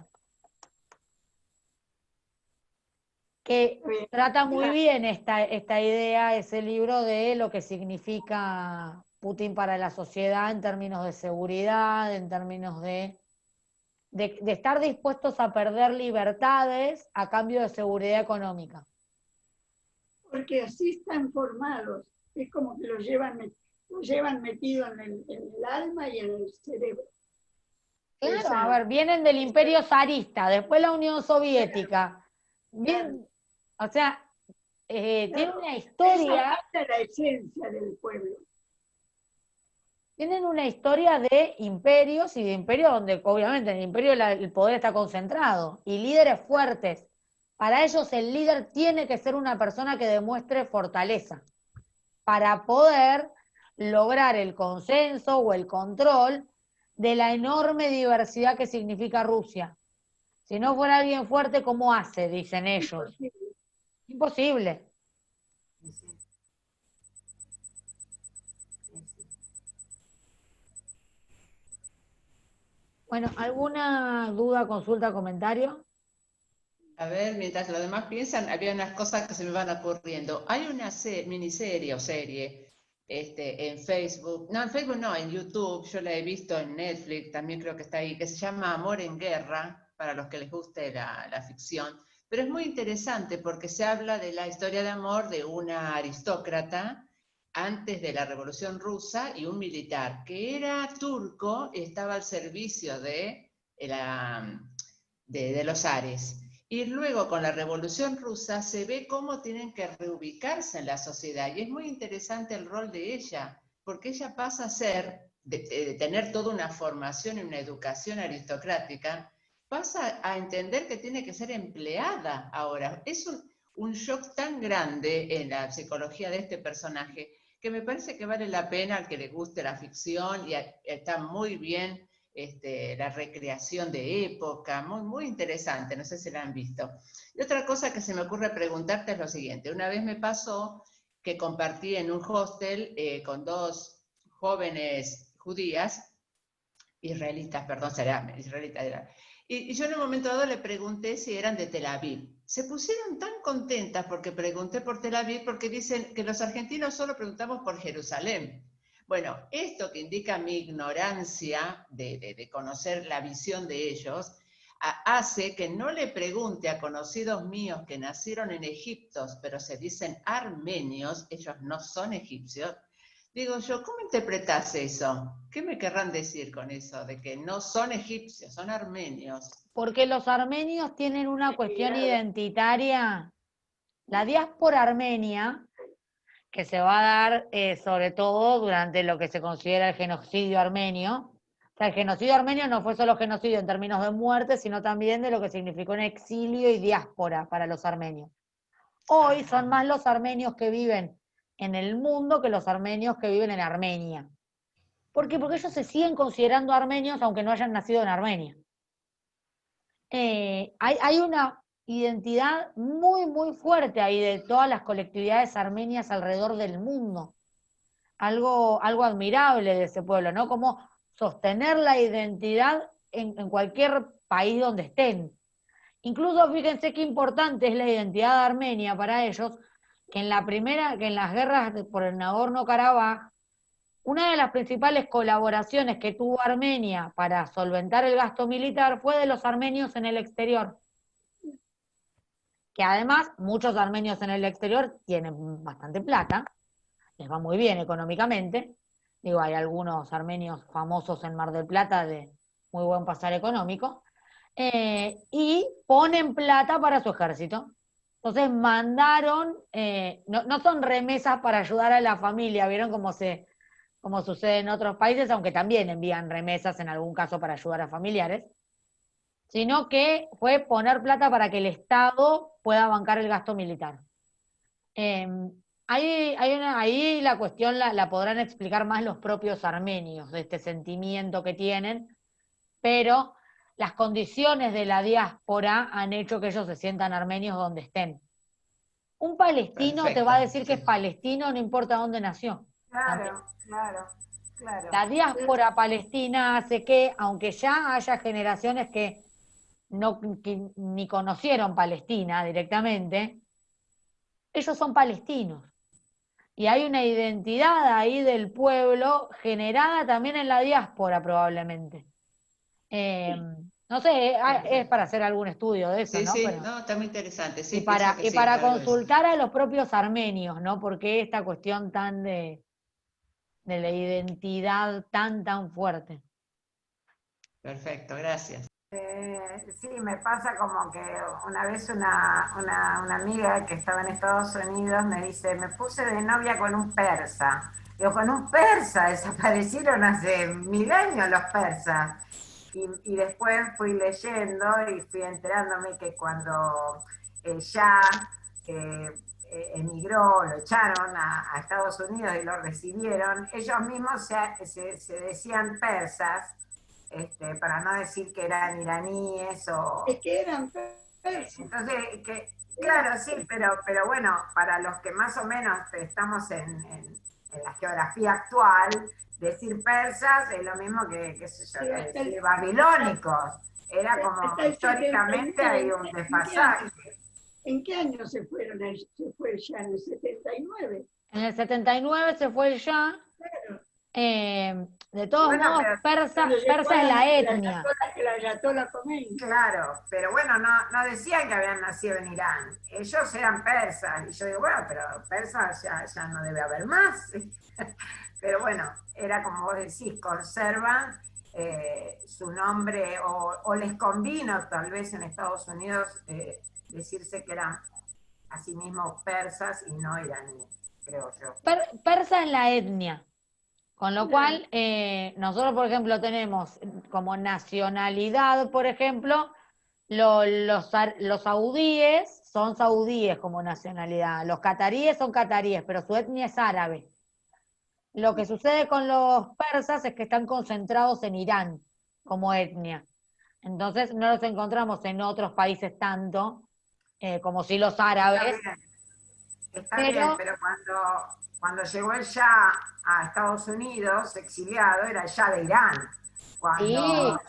Que trata muy bien esta idea, ese libro, de lo que significa Putin para la sociedad en términos de seguridad, en términos de estar dispuestos a perder libertades a cambio de seguridad económica. Porque así están formados, es como que lo llevan metido en el alma y en el cerebro. Claro, a ver, vienen del Imperio zarista, después la Unión Soviética. Bien, o sea, tiene una historia. Esa es la esencia del pueblo. Tienen una historia de imperios y de imperios donde, obviamente, en el imperio el poder está concentrado y líderes fuertes. Para ellos, el líder tiene que ser una persona que demuestre fortaleza para poder lograr el consenso o el control de la enorme diversidad que significa Rusia. Si no fuera alguien fuerte, ¿cómo hace? Dicen ellos. Imposible. Bueno, ¿alguna duda, consulta, comentario? A ver, mientras los demás piensan, había unas cosas que se me van ocurriendo. Hay una miniserie o serie en Facebook, no, en YouTube, yo la he visto en Netflix, también creo que está ahí, que se llama Amor en Guerra, para los que les guste la ficción, Pero es muy interesante porque se habla de la historia de amor de una aristócrata antes de la Revolución Rusa y un militar que era turco, estaba al servicio de los zares. Y luego con la Revolución Rusa se ve cómo tienen que reubicarse en la sociedad. Y es muy interesante el rol de ella, porque ella pasa a ser, de tener toda una formación y una educación aristocrática, pasa a entender que tiene que ser empleada ahora. Es un shock tan grande en la psicología de este personaje que me parece que vale la pena al que le guste la ficción y está muy bien la recreación de época, muy, muy interesante, no sé si la han visto. Y otra cosa que se me ocurre preguntarte es lo siguiente. Una vez me pasó que compartí en un hostel con dos jóvenes judías, israelitas, perdón, israelitas eran. Y yo en un momento dado le pregunté si eran de Tel Aviv. Se pusieron tan contentas porque pregunté por Tel Aviv, porque dicen que los argentinos solo preguntamos por Jerusalén. Bueno, esto que indica mi ignorancia de conocer la visión de ellos, hace que no le pregunte a conocidos míos que nacieron en Egipto, pero se dicen armenios, ellos no son egipcios. Digo yo, ¿cómo interpretás eso? ¿Qué me querrán decir con eso? De que no son egipcios, son armenios. Porque los armenios tienen una cuestión identitaria. La diáspora armenia, que se va a dar sobre todo durante lo que se considera el genocidio armenio. O sea, el genocidio armenio no fue solo genocidio en términos de muerte, sino también de lo que significó un exilio y diáspora para los armenios. Hoy son más los armenios que viven en el mundo que los armenios que viven en Armenia. ¿Por qué? Porque ellos se siguen considerando armenios aunque no hayan nacido en Armenia. Hay una identidad muy, muy fuerte ahí de todas las colectividades armenias alrededor del mundo. Algo admirable de ese pueblo, ¿no? Como sostener la identidad en cualquier país donde estén. Incluso fíjense qué importante es la identidad armenia para ellos, que en las guerras por el Nagorno-Karabaj, una de las principales colaboraciones que tuvo Armenia para solventar el gasto militar fue de los armenios en el exterior. Que además, muchos armenios en el exterior tienen bastante plata, les va muy bien económicamente. Digo, hay algunos armenios famosos en Mar del Plata de muy buen pasar económico. Y ponen plata para su ejército. Entonces mandaron, no son remesas para ayudar a la familia, ¿vieron cómo sucede en otros países? Aunque también envían remesas en algún caso para ayudar a familiares, sino que fue poner plata para que el Estado pueda bancar el gasto militar. Ahí la cuestión la podrán explicar más los propios armenios, de este sentimiento que tienen, pero las condiciones de la diáspora han hecho que ellos se sientan armenios donde estén. Un palestino te va a decir que es palestino, no importa dónde nació. Claro. La diáspora palestina hace que, aunque ya haya generaciones que ni conocieron Palestina directamente, ellos son palestinos. Y hay una identidad ahí del pueblo generada también en la diáspora probablemente. No sé, es para hacer algún estudio de eso, sí, ¿no? Sí, pero, no, está muy interesante. Sí, y para sí, consultar a los propios armenios, ¿no? Porque esta cuestión tan de la identidad tan fuerte. Perfecto, gracias. Sí, me pasa como que una vez una amiga que estaba en Estados Unidos me dice, me puse de novia con un persa. Digo, con un persa, desaparecieron hace 1000 años los persas. Y después fui leyendo y fui enterándome que cuando emigró, lo echaron a Estados Unidos y lo recibieron, ellos mismos se decían persas, para no decir que eran iraníes o... Es que eran persas. Entonces, claro, sí, pero bueno, para los que más o menos estamos en la geografía actual, decir persas es lo mismo que decir babilónicos. Era como, históricamente hay un desfasaje. ¿En qué año se fueron? Se fue ya en el 79. En el 79 se fue el Shah. Claro. De todos modos, persa es la etnia. el Ayatollah Khomeini. Claro, pero bueno, no decían que habían nacido en Irán. Ellos eran persas. Y yo digo, bueno, pero persas ya no debe haber más. Pero bueno, era como vos decís, conservan su nombre, o les convino tal vez en Estados Unidos decirse que eran a sí mismos persas y no iraníes, creo yo. Persa es la etnia. Con lo cual, nosotros, por ejemplo, tenemos como nacionalidad, por ejemplo, los saudíes son saudíes como nacionalidad, los cataríes son cataríes, pero su etnia es árabe. Lo que sucede con los persas es que están concentrados en Irán como etnia. Entonces no los encontramos en otros países tanto como si los árabes. Está bien, pero cuando llegó el Shah a Estados Unidos, exiliado, era el Shah de Irán. Cuando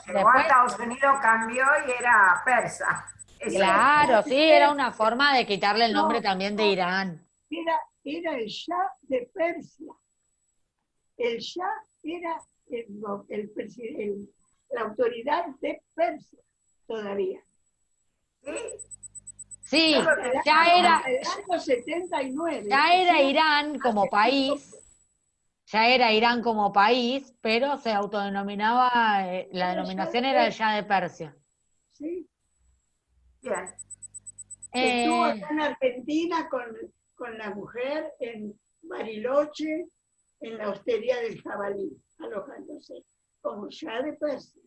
llegó a Estados Unidos cambió y era persa. Claro, sí, era una forma de quitarle el nombre también de Irán. Era el Shah de Persia. El Shah era la autoridad de Persia todavía. Sí, ya era, el año 79. Ya era Irán como país, pero se autodenominaba, la denominación era el Shah de Persia. Sí. Bien. Estuvo acá en Argentina con la mujer en Bariloche, en la hostería del Jabalí, alojándose como Shah de Persia.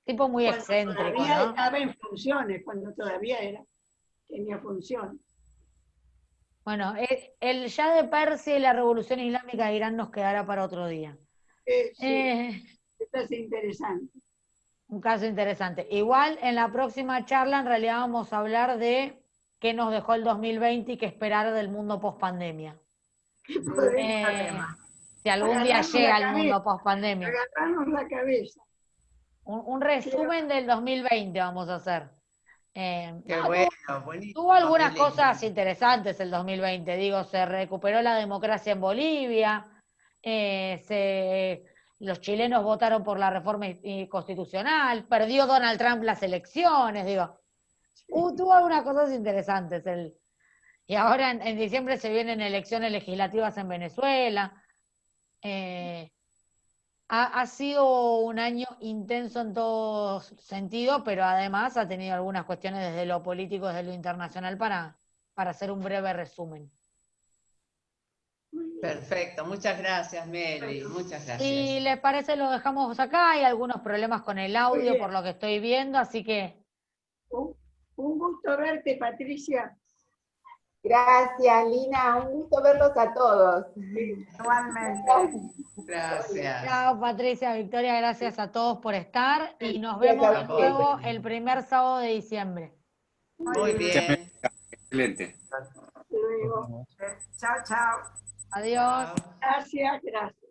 Tipo muy excéntrico, todavía ¿no? Estaba en funciones, cuando todavía tenía funciones. Bueno, el Shah de Persia y la Revolución Islámica de Irán nos quedará para otro día. Sí, esto es interesante. Un caso interesante. Igual en la próxima charla en realidad vamos a hablar de qué nos dejó el 2020 y qué esperar del mundo post-pandemia. Si algún día llega el mundo post-pandemia. Agarrarnos la cabeza. Un resumen del 2020 vamos a hacer. Qué bueno, buenísimo. Tuvo algunas cosas interesantes el 2020. Digo, se recuperó la democracia en Bolivia, los chilenos votaron por la reforma constitucional, perdió Donald Trump las elecciones, digo. Tuvo algunas cosas interesantes. Y ahora en diciembre se vienen elecciones legislativas en Venezuela. Ha sido un año intenso en todo sentido, pero además ha tenido algunas cuestiones desde lo político, desde lo internacional, para hacer un breve resumen. Perfecto, muchas gracias, Meli, muchas gracias. Si les parece, lo dejamos acá. Hay algunos problemas con el audio por lo que estoy viendo, así que... Un gusto verte, Patricia. Gracias, Lina. Un gusto verlos a todos. Igualmente. Gracias. Chao, Patricia, Victoria, gracias a todos por estar y nos vemos de nuevo el primer sábado de diciembre. Muy bien. Excelente. Luego. Chao, chao. Adiós. Gracias, gracias.